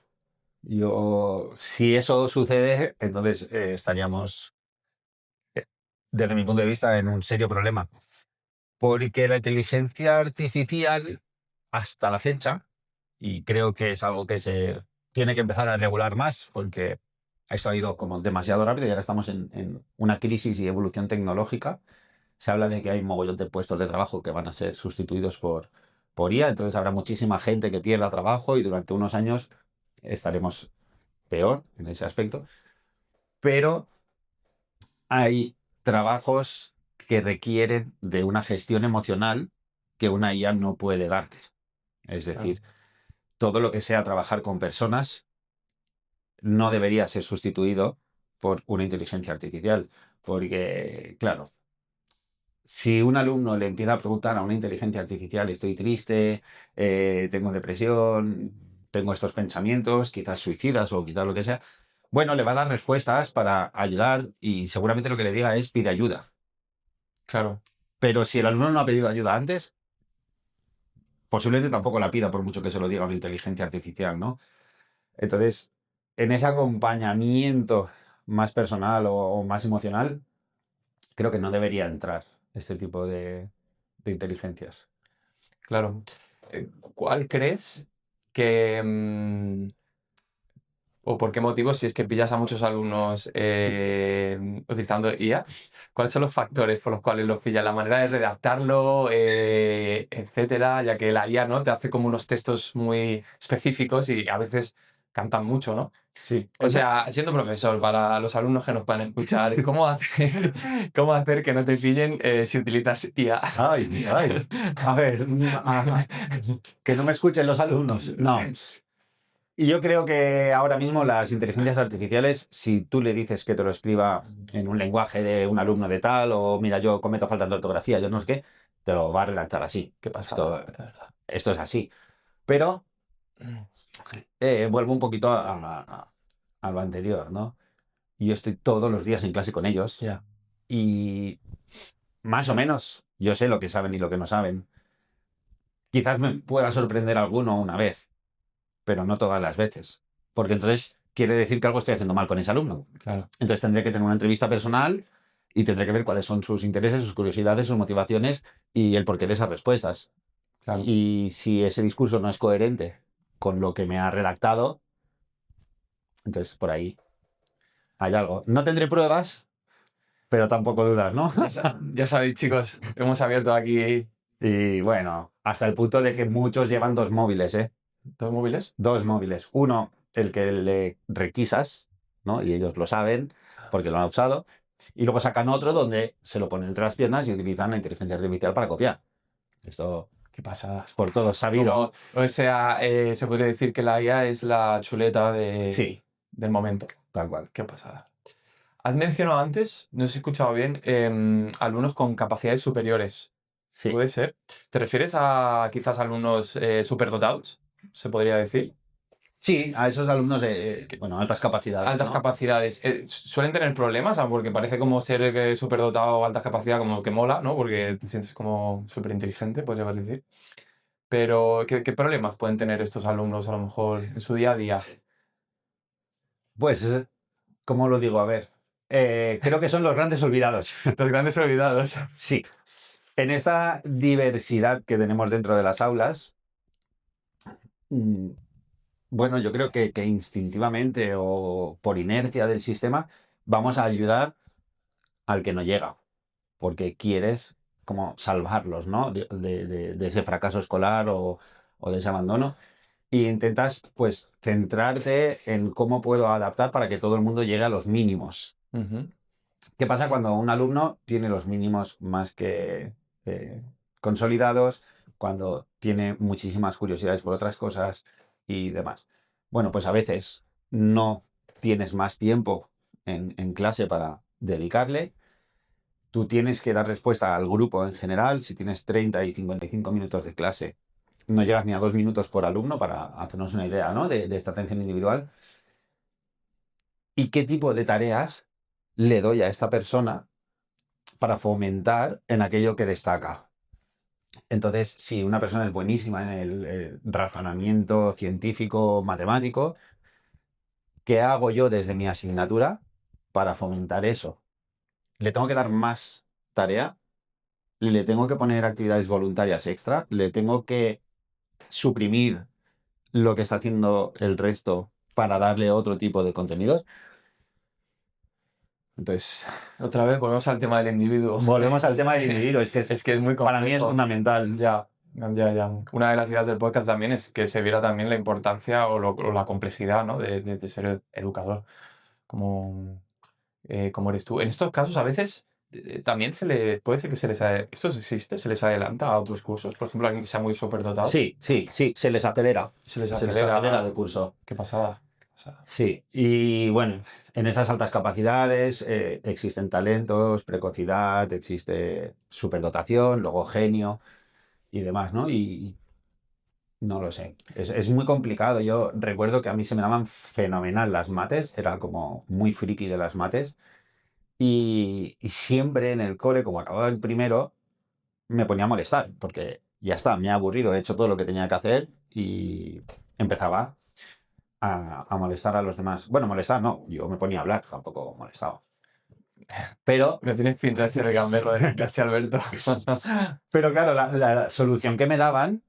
Si eso sucede, entonces estaríamos, eh, desde mi punto de vista, en un serio problema. Porque la inteligencia artificial, hasta la fecha, y creo que es algo que se tiene que empezar a regular más, porque esto ha ido como demasiado rápido y ahora estamos en una crisis y evolución tecnológica. Se habla de que hay un mogollón de puestos de trabajo que van a ser sustituidos por IA, entonces habrá muchísima gente que pierda trabajo y durante unos años estaremos peor en ese aspecto. Pero hay trabajos que requieren de una gestión emocional que una IA no puede darte. Es Claro, decir, todo lo que sea trabajar con personas no debería ser sustituido por una inteligencia artificial. Porque, claro, si un alumno le empieza a preguntar a una inteligencia artificial, estoy triste, tengo depresión, tengo estos pensamientos, quizás suicidas o quizás lo que sea, bueno, le va a dar respuestas para ayudar y seguramente lo que le diga es pide ayuda. Claro, Pero si el alumno no ha pedido ayuda antes, posiblemente tampoco la pida por mucho que se lo diga una inteligencia artificial, ¿no? Entonces, en ese acompañamiento más personal o más emocional, creo que no debería entrar este tipo de inteligencias. claro. ¿Cuál crees que, o por qué motivo, si es que pillas a muchos alumnos utilizando IA, cuáles son los factores por los cuales los pillas? La manera de redactarlo, etcétera, ya que la IA, ¿no?, te hace como unos textos muy específicos y a veces cantan mucho, ¿no? Sí, O sea, siendo profesor, para los alumnos que nos puedan escuchar, cómo hacer que no te pillen si utilizas IA? Ay, ay. A ver, que no me escuchen los alumnos. No. Y yo creo que ahora mismo las inteligencias artificiales, si tú le dices que te lo escriba en un lenguaje de un alumno de tal, o mira, yo cometo faltas de ortografía, yo no sé qué, te lo va a redactar así. ¿Qué pasa? Esto es así. Pero vuelvo un poquito a lo anterior, ¿no? Yo estoy todos los días en clase con ellos Ya, y más o menos yo sé lo que saben y lo que no saben. Quizás me pueda sorprender alguno una vez, pero no todas las veces. Porque entonces quiere decir que algo estoy haciendo mal con ese alumno. claro, Entonces tendré que tener una entrevista personal y tendré que ver cuáles son sus intereses, sus curiosidades, sus motivaciones y el porqué de esas respuestas. claro. Y si ese discurso no es coherente con lo que me ha redactado, entonces por ahí hay algo. No tendré pruebas, pero tampoco dudas, ¿no? Ya sabéis, chicos, hemos abierto aquí Y bueno, hasta el punto de que muchos llevan dos móviles, ¿eh? dos móviles. Dos móviles. Uno, el que le requisas, ¿no? Y ellos lo saben porque lo han usado. Y luego sacan otro donde se lo ponen entre las piernas y utilizan la inteligencia artificial para copiar. Esto Qué pasada. es por todos sabido. O sea, se puede decir que la IA es la chuleta Sí, del momento. tal cual. Qué pasada. Has mencionado antes, no sé si he escuchado bien, alumnos con capacidades superiores. Sí. ¿Puede ser? ¿Te refieres a quizás alumnos superdotados? ¿Se podría decir? Sí, a esos alumnos de, bueno, altas capacidades, Altas ¿no? capacidades. ¿Suelen tener problemas? Porque parece como ser superdotado o alta capacidad como que mola, ¿no? Porque te sientes como súper inteligente, podrías decir. Pero, ¿qué problemas pueden tener estos alumnos a lo mejor en su día a día? Pues, ¿cómo lo digo? A ver, creo que son los grandes olvidados. Los grandes olvidados. Sí. En esta diversidad que tenemos dentro de las aulas, mm, bueno, yo creo que instintivamente o por inercia del sistema vamos a ayudar al que no llega, porque quieres como salvarlos, ¿no? De ese fracaso escolar o de ese abandono. Y intentas, pues, centrarte en cómo puedo adaptar para que todo el mundo llegue a los mínimos. Ujú. ¿Qué pasa cuando un alumno tiene los mínimos más que consolidados, cuando tiene muchísimas curiosidades por otras cosas y demás? Bueno, pues a veces no tienes más tiempo en clase para dedicarle. Tú tienes que dar respuesta al grupo en general. Si tienes 30 y 55 minutos de clase, no llegas ni a 2 minutos por alumno para hacernos una idea, ¿no? de esta atención individual. ¿Y qué tipo de tareas le doy a esta persona para fomentar en aquello que destaca? Entonces, si una persona es buenísima en el razonamiento científico, matemático, ¿qué hago yo desde mi asignatura para fomentar eso? ¿Le tengo que dar más tarea? ¿Le tengo que poner actividades voluntarias extra? ¿Le tengo que suprimir lo que está haciendo el resto para darle otro tipo de contenidos? Entonces, Otra vez volvemos al tema del individuo. volvemos al tema del individuo. Es que Es que es muy para mí es complejo. fundamental. Ya. Una de las ideas del podcast también es que se viera también la importancia o la complejidad, ¿no?, de ser educador, como, como eres tú. En estos casos, a veces también puede ser que esto existe, se les adelanta a otros cursos. Por ejemplo, alguien que sea muy superdotado, Sí, sí, sí, se les acelera. se les Se les acelera. acelera de curso. Qué pasada, qué pasada. Sí, y bueno, en estas altas capacidades existen talentos, precocidad, existe superdotación, luego genio y demás, ¿no? Y No lo sé. Es muy complicado. Yo recuerdo que a mí se me daban fenomenal las mates. Era como muy friki de las mates. Y siempre en el cole, como acababa el primero, me ponía a molestar. Porque ya está, me ha aburrido. He hecho todo lo que tenía que hacer y empezaba a molestar a los demás. Bueno, molestar no. Yo me ponía a hablar, tampoco molestaba. Pero, No tienes pinta de ser el gamberro de clase, Alberto. pero claro, la solución que me daban,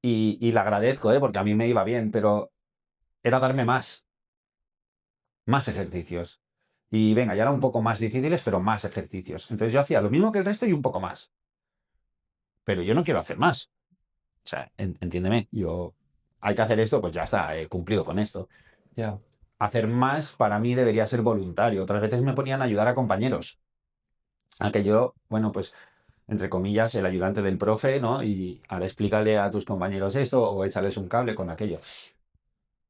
y la agradezco, porque a mí me iba bien, pero era darme más ejercicios. Y venga, ya eran un poco más difíciles, pero más ejercicios. Entonces yo hacía lo mismo que el resto y un poco más. Pero yo no quiero hacer más. O sea, entiéndeme, yo hay que hacer esto, pues ya está, he cumplido con esto. Ya, Hacer más para mí debería ser voluntario. Otras veces me ponían a ayudar a compañeros. A que yo, bueno, pues entre comillas, el ayudante del profe, ¿no? Y ahora explícale a tus compañeros esto o échales un cable con aquello.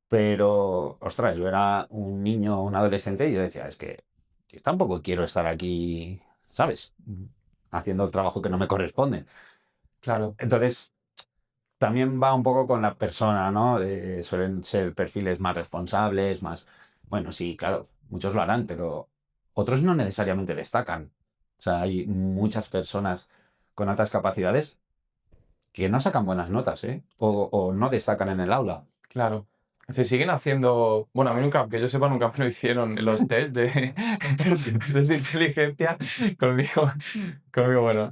Pero, ostras, yo era un niño, un adolescente y yo decía, es que yo tampoco quiero estar aquí, ¿sabes? Haciendo el trabajo que no me corresponde. claro. Entonces, también va un poco con la persona, ¿no? Suelen ser perfiles más responsables, más... Bueno, sí, claro, muchos lo harán, pero otros no necesariamente destacan. O sea, hay muchas personas con altas capacidades que no sacan buenas notas, ¿eh? O no destacan en el aula. Claro. Se siguen haciendo, bueno, a mí nunca, que yo sepa, nunca me lo hicieron los test de, los test de inteligencia conmigo, conmigo, bueno,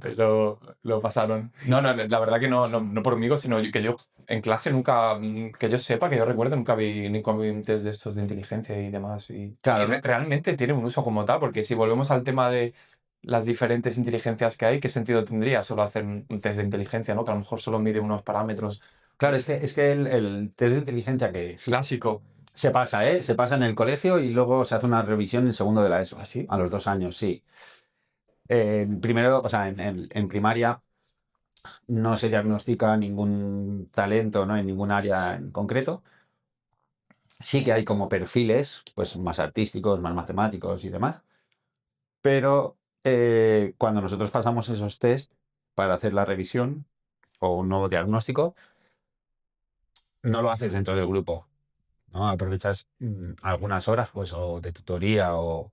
lo pasaron. No, no, la verdad que no, no, no por conmigo, sino que yo en clase nunca, que yo sepa, que yo recuerdo, nunca vi un test de estos de inteligencia y demás. Y Claro, realmente tiene un uso como tal, porque si volvemos al tema de las diferentes inteligencias que hay, ¿qué sentido tendría solo hacer un test de inteligencia, ¿no? Que a lo mejor solo mide unos parámetros. claro, es que el test de inteligencia que Clásico. se pasa, ¿eh? Se pasa en el colegio y luego se hace una revisión en segundo de la ESO, ¿Así? a los 2 años, sí. Primero, o sea, en primaria no se diagnostica ningún talento, ¿no? En ningún área en concreto. Sí que hay como perfiles, pues más artísticos, más matemáticos y demás. Pero cuando nosotros pasamos esos test para hacer la revisión o un nuevo diagnóstico, no lo haces dentro del grupo, ¿no? Aprovechas algunas horas, pues, o de tutoría o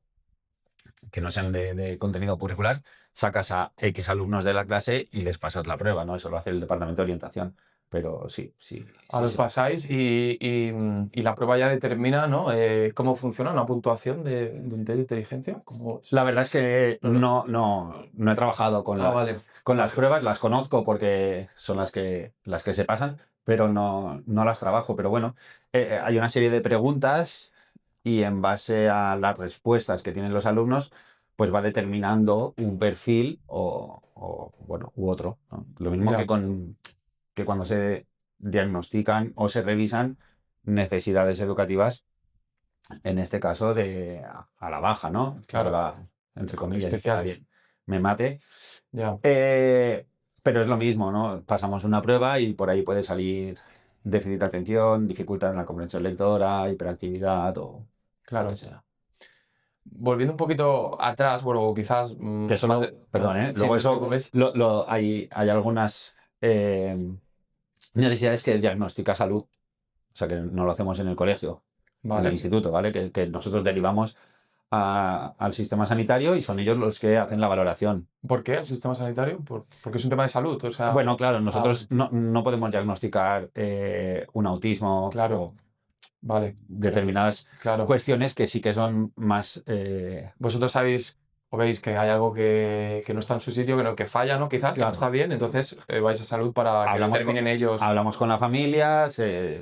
que no sean de contenido curricular, sacas a X alumnos de la clase y les pasas la prueba, ¿no? Eso lo hace el departamento de orientación. Pero sí, sí, A sí, los sí. pasáis y la prueba ya determina, ¿no? Cómo funciona una puntuación de un test de inteligencia. ¿Cómo es? La verdad es que No, no. no he trabajado con Ah, vale, con las vale. pruebas, las conozco porque son las que se pasan, pero no las trabajo. Pero bueno, hay una serie de preguntas y en base a las respuestas que tienen los alumnos, pues va determinando un perfil bueno, u otro, ¿no? Lo mismo Ya, que cuando se diagnostican o se revisan necesidades educativas, en este caso a la baja, ¿no? claro, Valga, entre comillas, y que especiales. nadie me mate. Ya, Eh, pero es lo mismo, ¿no? Pasamos una prueba y por ahí puede salir déficit de atención, dificultad en la comprensión lectora, hiperactividad o lo que claro. sea. Volviendo un poquito atrás, bueno, quizás Que eso más, perdón, ¿eh? sí, Luego no te eso, preocupes. hay algunas necesidades que diagnostica salud, o sea que no lo hacemos en el colegio, en el Vale. instituto, ¿vale? Que nosotros derivamos al sistema sanitario y son ellos los que hacen la valoración. ¿Por qué el sistema sanitario? Porque es un tema de salud, o sea. Bueno, claro, Ah, nosotros vale. no podemos diagnosticar un autismo Claro, o vale. determinadas Claro. cuestiones que sí que son más... Vosotros sabéis o veis que hay algo que no está en su sitio, que falla, ¿no? Quizás, que no está claro, bien, entonces vais a salud para que hablamos con, determinen ellos. hablamos con la familia,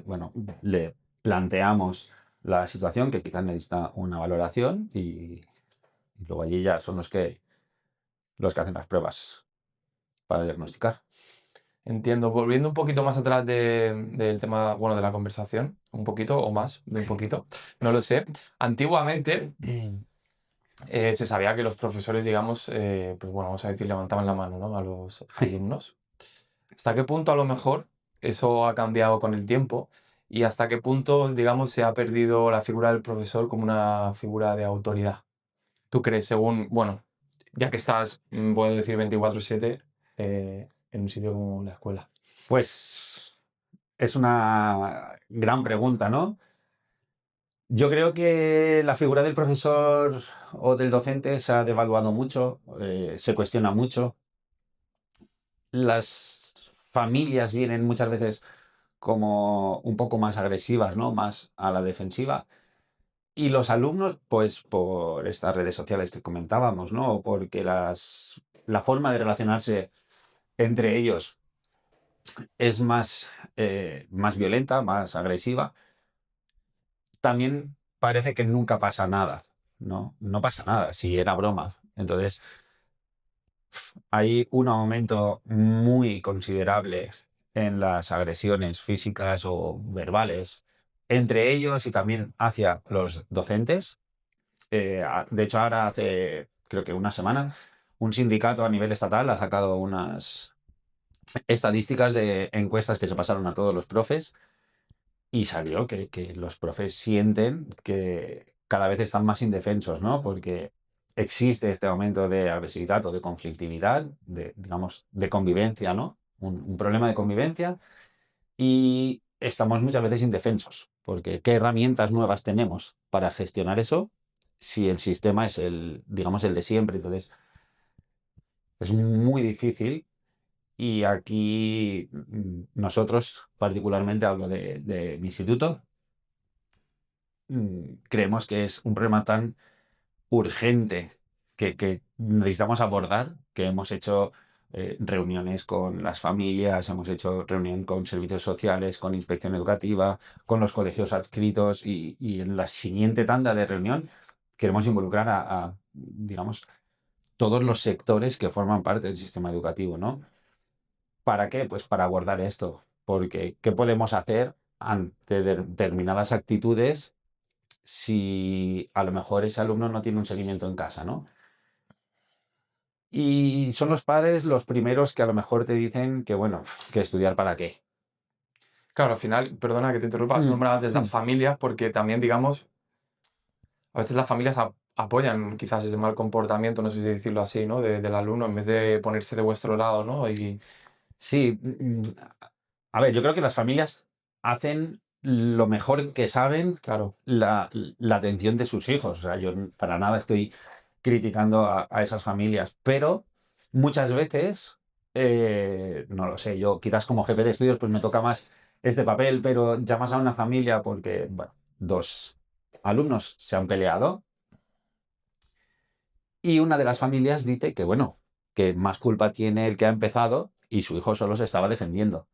bueno, le planteamos la situación que quizás necesita una valoración y luego allí ya son los que hacen las pruebas para diagnosticar. Entiendo. Volviendo un poquito más atrás del tema, bueno, de la conversación, un poquito o más de un poquito, no lo sé. Antiguamente se sabía que los profesores, digamos, pues bueno, vamos a decir, levantaban la mano, ¿no? A los alumnos. ¿Hasta qué punto a lo mejor eso ha cambiado con el tiempo? ¿Y hasta qué punto, digamos, se ha perdido la figura del profesor como una figura de autoridad? ¿Tú crees, según, bueno, ya que estás, puedo decir 24/7 en un sitio como la escuela? Pues es una gran pregunta, ¿no? Yo creo que la figura del profesor o del docente se ha devaluado mucho, se cuestiona mucho. Las familias vienen muchas veces como un poco más agresivas, ¿no? Más a la defensiva. Y los alumnos, pues por estas redes sociales que comentábamos, ¿no? Porque la forma de relacionarse entre ellos es más violenta, más agresiva. También parece que nunca pasa nada, ¿no? No pasa nada, si era broma. Entonces, hay un aumento muy considerable en las agresiones físicas o verbales entre ellos y también hacia los docentes. De hecho, ahora hace, creo que una semana, un sindicato a nivel estatal ha sacado unas estadísticas de encuestas que se pasaron a todos los profes y salió que los profes sienten que cada vez están más indefensos, ¿no? Porque existe este aumento de agresividad o de conflictividad, digamos, de convivencia, ¿no? Un problema de convivencia y estamos muchas veces indefensos, porque ¿qué herramientas nuevas tenemos para gestionar eso si el sistema es digamos, el de siempre? Entonces, es muy difícil y aquí nosotros, particularmente hablo de mi instituto, creemos que es un problema tan urgente que necesitamos abordar, que hemos hecho reuniones con las familias, hemos hecho reunión con servicios sociales, con inspección educativa, con los colegios adscritos y en la siguiente tanda de reunión queremos involucrar digamos, todos los sectores que forman parte del sistema educativo, ¿no? ¿Para qué? Pues para abordar esto, porque ¿qué podemos hacer ante determinadas actitudes si a lo mejor ese alumno no tiene un seguimiento en casa, ¿no? Y son los padres los primeros que a lo mejor te dicen que, bueno, que estudiar para qué. Claro, al final, perdona que te interrumpa, has Mm, nombrado antes las mm. familias, porque también, digamos, a veces las familias apoyan quizás ese mal comportamiento, no sé si decirlo así, ¿no? Del alumno, en vez de ponerse de vuestro lado, ¿no? Y Sí, a ver, yo creo que las familias hacen lo mejor que saben claro, la atención de sus hijos. O sea, yo para nada estoy criticando a esas familias, pero muchas veces, no lo sé, yo quizás como jefe de estudios pues me toca más este papel, pero llamas a una familia porque, bueno, dos alumnos se han peleado y una de las familias dice que, bueno, que más culpa tiene el que ha empezado y su hijo solo se estaba defendiendo.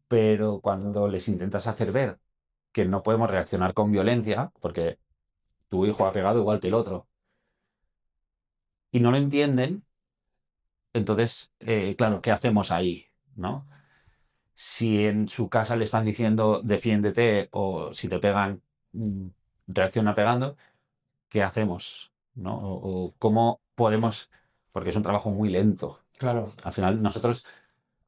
Pero cuando les intentas hacer ver que no podemos reaccionar con violencia, porque tu hijo ha pegado igual que el otro, y no lo entienden, entonces, claro, ¿qué hacemos ahí? ¿No? Si en su casa le están diciendo defiéndete o si te pegan, mm, reacciona pegando, ¿qué hacemos? ¿No? O cómo podemos, porque es un trabajo muy lento. claro, Al final, nosotros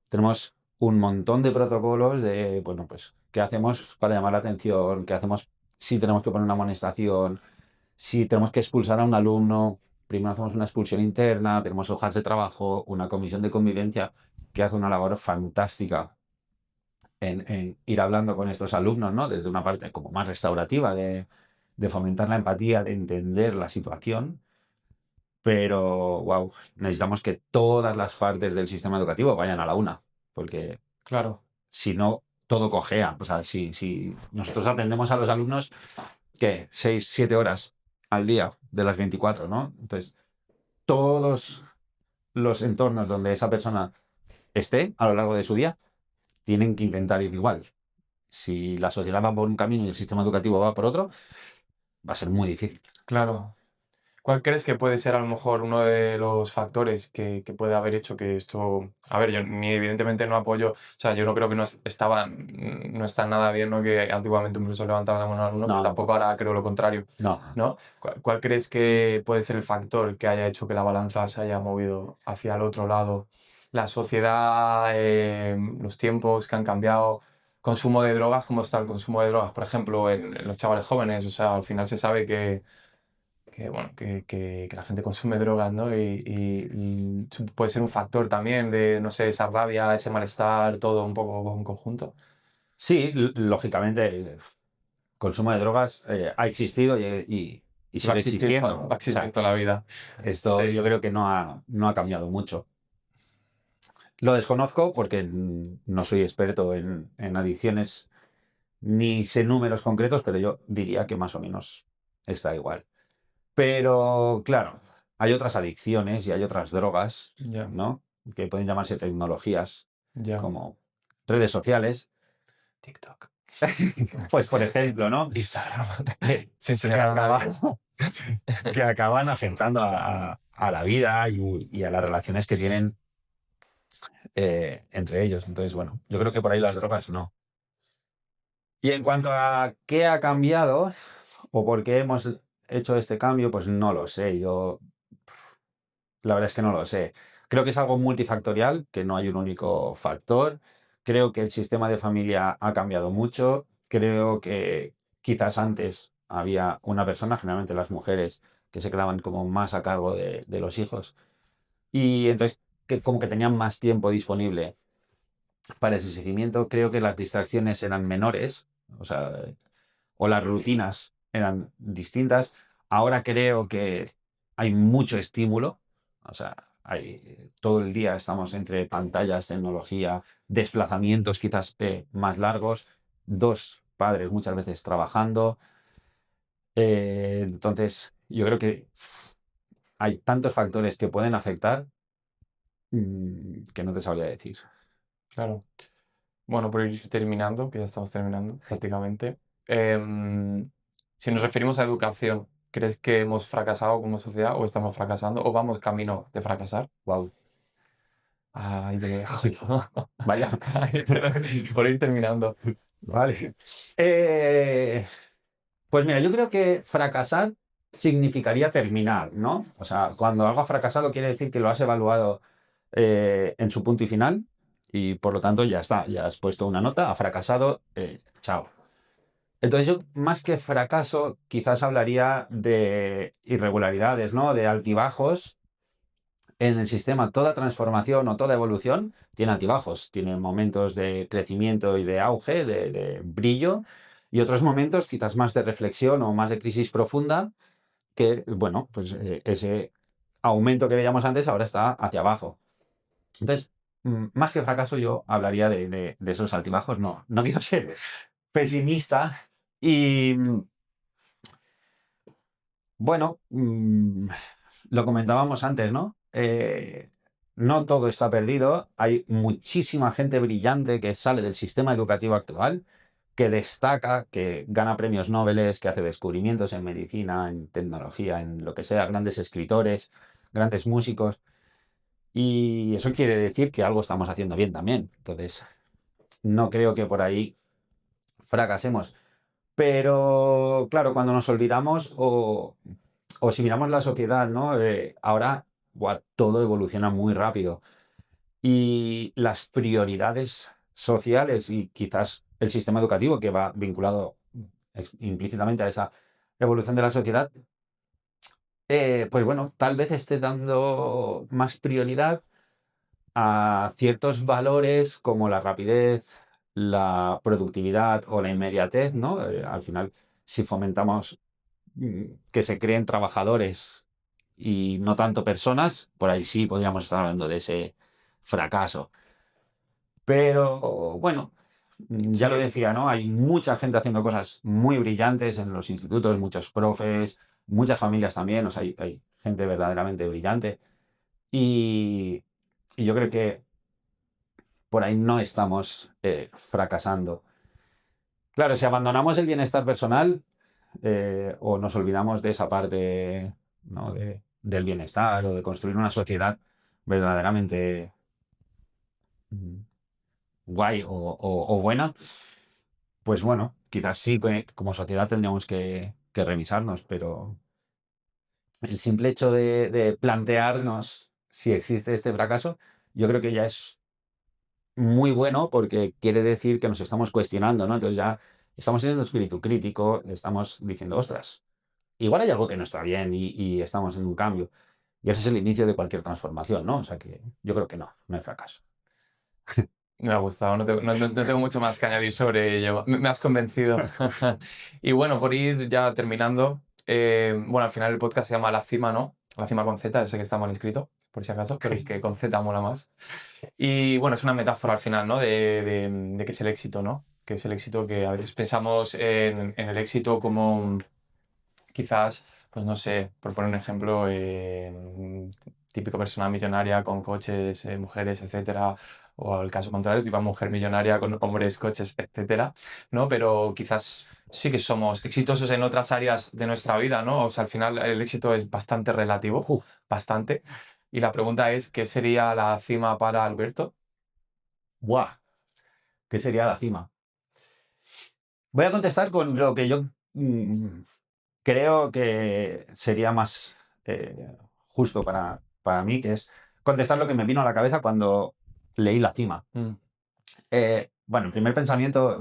tenemos un montón de protocolos de, bueno, pues, ¿qué hacemos para llamar la atención? ¿Qué hacemos si tenemos que poner una amonestación? Si tenemos que expulsar a un alumno, primero hacemos una expulsión interna, tenemos hojas de trabajo, una comisión de convivencia que hace una labor fantástica en ir hablando con estos alumnos, ¿no? Desde una parte como más restaurativa de fomentar la empatía, de entender la situación. Pero, wow, necesitamos que todas las partes del sistema educativo vayan a la una, porque claro. si no, todo cojea. O sea, si nosotros atendemos a los alumnos, ¿qué? 6, 7 horas al día de las 24, ¿no? Entonces, todos los entornos donde esa persona esté a lo largo de su día tienen que intentar ir igual. Si la sociedad va por un camino y el sistema educativo va por otro, va a ser muy difícil. Claro. ¿Cuál crees que puede ser a lo mejor uno de los factores que puede haber hecho que esto... A ver, yo ni evidentemente no apoyo, o sea, yo no creo que no está nada bien, ¿no? Que antiguamente un profesor levantara la mano al alumno, pero No, tampoco ahora creo lo contrario, no. ¿no? ¿Cuál crees que puede ser el factor que haya hecho que la balanza se haya movido hacia el otro lado? La sociedad, los tiempos que han cambiado, consumo de drogas, ¿cómo está el consumo de drogas, por ejemplo, en los chavales jóvenes? O sea, al final se sabe que bueno, que la gente consume drogas, ¿no? Puede ser un factor también de, no sé, esa rabia, ese malestar, todo un poco en conjunto. Sí, lógicamente, consumo de drogas ha existido y Va a sigue existir, existiendo. va a O existir sea, toda la vida. esto Sí, yo creo que no ha cambiado mucho. Lo desconozco porque no soy experto en adicciones ni sé números concretos, pero yo diría que más o menos está igual. Pero claro, hay otras adicciones y hay otras drogas, ya, ¿no? Que pueden llamarse tecnologías, ya. como redes sociales. TikTok, Pues por ejemplo, ¿no? Instagram. Que, Sin que señalar a acaban, nadie. que acaban afectando a la vida y a las relaciones que tienen entre ellos. Entonces, bueno, yo creo que por ahí las drogas no. Y en cuanto a qué ha cambiado o por qué hemos hecho este cambio, pues no lo sé. Yo, la verdad es que no lo sé. Creo que es algo multifactorial, que no hay un único factor. Creo que el sistema de familia ha cambiado mucho. Creo que quizás antes había una persona, generalmente las mujeres, que se quedaban como más a cargo de los hijos. Y entonces, que como que tenían más tiempo disponible para ese seguimiento. Creo que las distracciones eran menores, o sea, o las rutinas eran distintas. Ahora creo que hay mucho estímulo, o sea, todo el día estamos entre pantallas, tecnología, desplazamientos quizás más largos, dos padres muchas veces trabajando. Entonces, yo creo que hay tantos factores que pueden afectar que no te sabría decir. Claro. Bueno, por ir terminando, que ya estamos terminando prácticamente. Si nos referimos a educación, ¿crees que hemos fracasado como sociedad o estamos fracasando o vamos camino de fracasar? Wow, Ahí te lo dejo yo. vaya. Ahí te lo dejo, por ir terminando. Vale. Eh, Pues mira, yo creo que fracasar significaría terminar, ¿no? O sea, cuando algo ha fracasado quiere decir que lo has evaluado en su punto y final y por lo tanto ya está, ya has puesto una nota, ha fracasado, chao. Entonces yo más que fracaso quizás hablaría de irregularidades, ¿no? De altibajos en el sistema. Toda transformación o toda evolución tiene altibajos, tiene momentos de crecimiento y de auge, de brillo, y otros momentos quizás más de reflexión o más de crisis profunda, que, bueno, pues ese aumento que veíamos antes ahora está hacia abajo. Entonces, más que fracaso, yo hablaría de esos altibajos. No quiero ser pesimista y, bueno, lo comentábamos antes, ¿no? No todo está perdido. Hay muchísima gente brillante que sale del sistema educativo actual, que destaca, que gana premios Nobel, que hace descubrimientos en medicina, en tecnología, en lo que sea, grandes escritores, grandes músicos. Y eso quiere decir que algo estamos haciendo bien también. Entonces, no creo que por ahí fracasemos. Pero, claro, cuando nos olvidamos o si miramos la sociedad, ¿no? Ahora, buah, todo evoluciona muy rápido. Y las prioridades sociales y quizás el sistema educativo que va vinculado implícitamente a esa evolución de la sociedad, pues bueno, tal vez esté dando más prioridad a ciertos valores como la rapidez, la productividad o la inmediatez, ¿no? Al final, si fomentamos que se creen trabajadores y no tanto personas, por ahí sí podríamos estar hablando de ese fracaso. Pero bueno, Sí, ya lo decía, ¿no? Hay mucha gente haciendo cosas muy brillantes en los institutos, muchos profes, muchas familias también, o sea, hay gente verdaderamente brillante. Y, y yo creo que por ahí no estamos fracasando. Claro, si abandonamos el bienestar personal o nos olvidamos de esa parte, ¿no? Del bienestar o de construir una sociedad verdaderamente mm, guay o buena, pues bueno, quizás sí, como sociedad tendríamos que revisarnos, pero el simple hecho de plantearnos si existe este fracaso, yo creo que ya es muy bueno porque quiere decir que nos estamos cuestionando, ¿no? Entonces ya estamos teniendo espíritu crítico, estamos diciendo, ostras. igual hay algo que no está bien y estamos en un cambio. Y ese es el inicio de cualquier transformación, ¿no? O sea que yo creo que no hay fracaso. Me ha gustado, no tengo mucho más que añadir sobre ello. Me has convencido. Y bueno, por ir ya terminando, bueno, al final el podcast se llama La Cima, ¿no? La Cima con Z, ese que está mal escrito, por si acaso, pero es que con Z mola más. Y bueno, es una metáfora al final, ¿no? De qué es el éxito, ¿no? Que es el éxito que a veces pensamos en el éxito como quizás, pues no sé, por poner un ejemplo, típico persona millonaria con coches, mujeres, etcétera, o el caso contrario, tipo mujer millonaria con hombres, coches, etcétera, ¿no? Pero quizás sí que somos exitosos en otras áreas de nuestra vida, ¿no? O sea, al final el éxito es bastante relativo, Uf, bastante. Y la pregunta es, ¿qué sería la cima para Alberto? ¡buah! ¿Qué sería la cima? Voy a contestar con lo que yo creo que sería más justo para mí, que es contestar lo que me vino a la cabeza cuando leí La Cima. Mm, Bueno, el primer pensamiento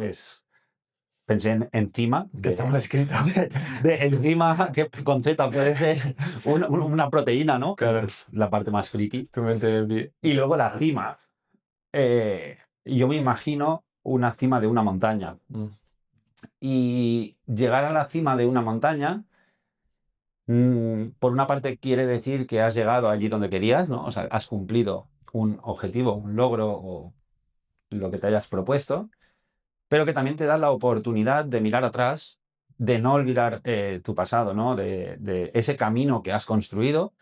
pensé en enzima, que está mal escrito. de enzima, que con Z puede ser una proteína, ¿no? Claro, La parte más friki. tu mente... Y luego la cima. Yo me imagino una cima de una montaña. Mm, Y llegar a la cima de una montaña, por una parte quiere decir que has llegado allí donde querías, ¿no? O sea, has cumplido un objetivo, un logro o lo que te hayas propuesto, pero que también te da la oportunidad de mirar atrás, de no olvidar tu pasado, ¿no? De ese camino que has construido.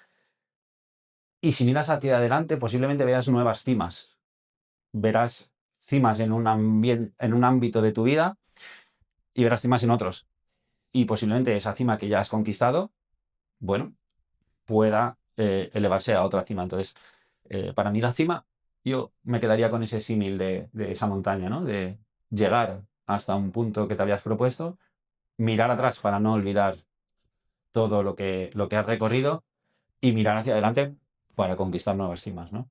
Y si miras hacia adelante, posiblemente veas nuevas cimas. Verás cimas en en un ámbito de tu vida y verás cimas en otros. Y posiblemente esa cima que ya has conquistado, bueno, pueda elevarse a otra cima. Entonces, para mí la cima, yo me quedaría con ese símil de esa montaña, ¿no? De llegar hasta un punto que te habías propuesto, mirar atrás para no olvidar todo lo que has recorrido y mirar hacia adelante para conquistar nuevas cimas, ¿no?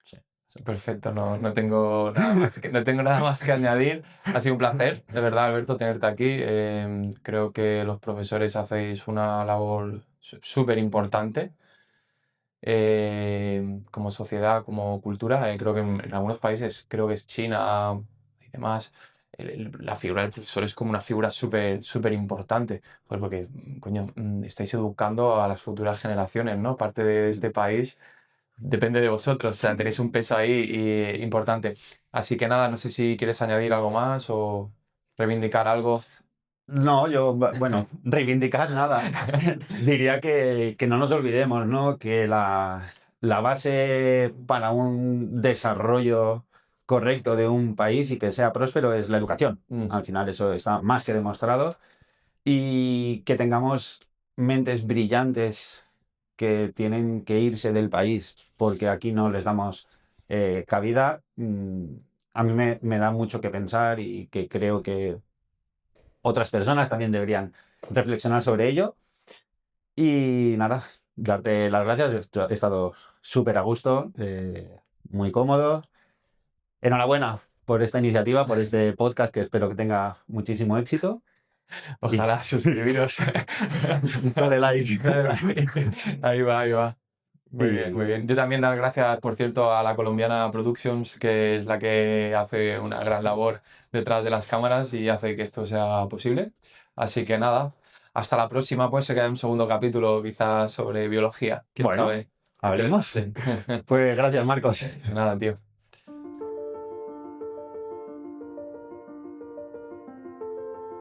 Sí, eso. perfecto, no tengo nada más no tengo nada más que añadir. Ha sido un placer, de verdad, Alberto, tenerte aquí. Creo que los profesores hacéis una labor súper importante como sociedad, como cultura. Creo que en algunos países, creo que es China y demás, la figura del profesor es como una figura súper importante. Joder, porque, coño, estáis educando a las futuras generaciones, ¿no? Parte de este país depende de vosotros, o sea, tenéis un peso ahí importante. Así que nada, no sé si quieres añadir algo más o reivindicar algo. No, bueno, reivindicar nada. Diría que no nos olvidemos, ¿no? Que la base para un desarrollo correcto de un país y que sea próspero es la educación. Mm, Al final eso está más que demostrado. Y que tengamos mentes brillantes que tienen que irse del país porque aquí no les damos cabida, a mí me da mucho que pensar y que creo que otras personas también deberían reflexionar sobre ello. Y nada, darte las gracias. He estado súper a gusto, muy cómodo. Enhorabuena por esta iniciativa, por este podcast que espero que tenga muchísimo éxito. Y ojalá suscribiros. dale like. Dale like. Ahí va, ahí va. Muy bien, muy Y bien. Yo también dar gracias, por cierto, a la colombiana Productions, que es la que hace una gran labor detrás de las cámaras y hace que esto sea posible. Así que nada, hasta la próxima, pues se queda un segundo capítulo quizás sobre biología. ¿Quién bueno, sabe? hablemos. Interesante. Pues gracias, Marcos. Nada, tío.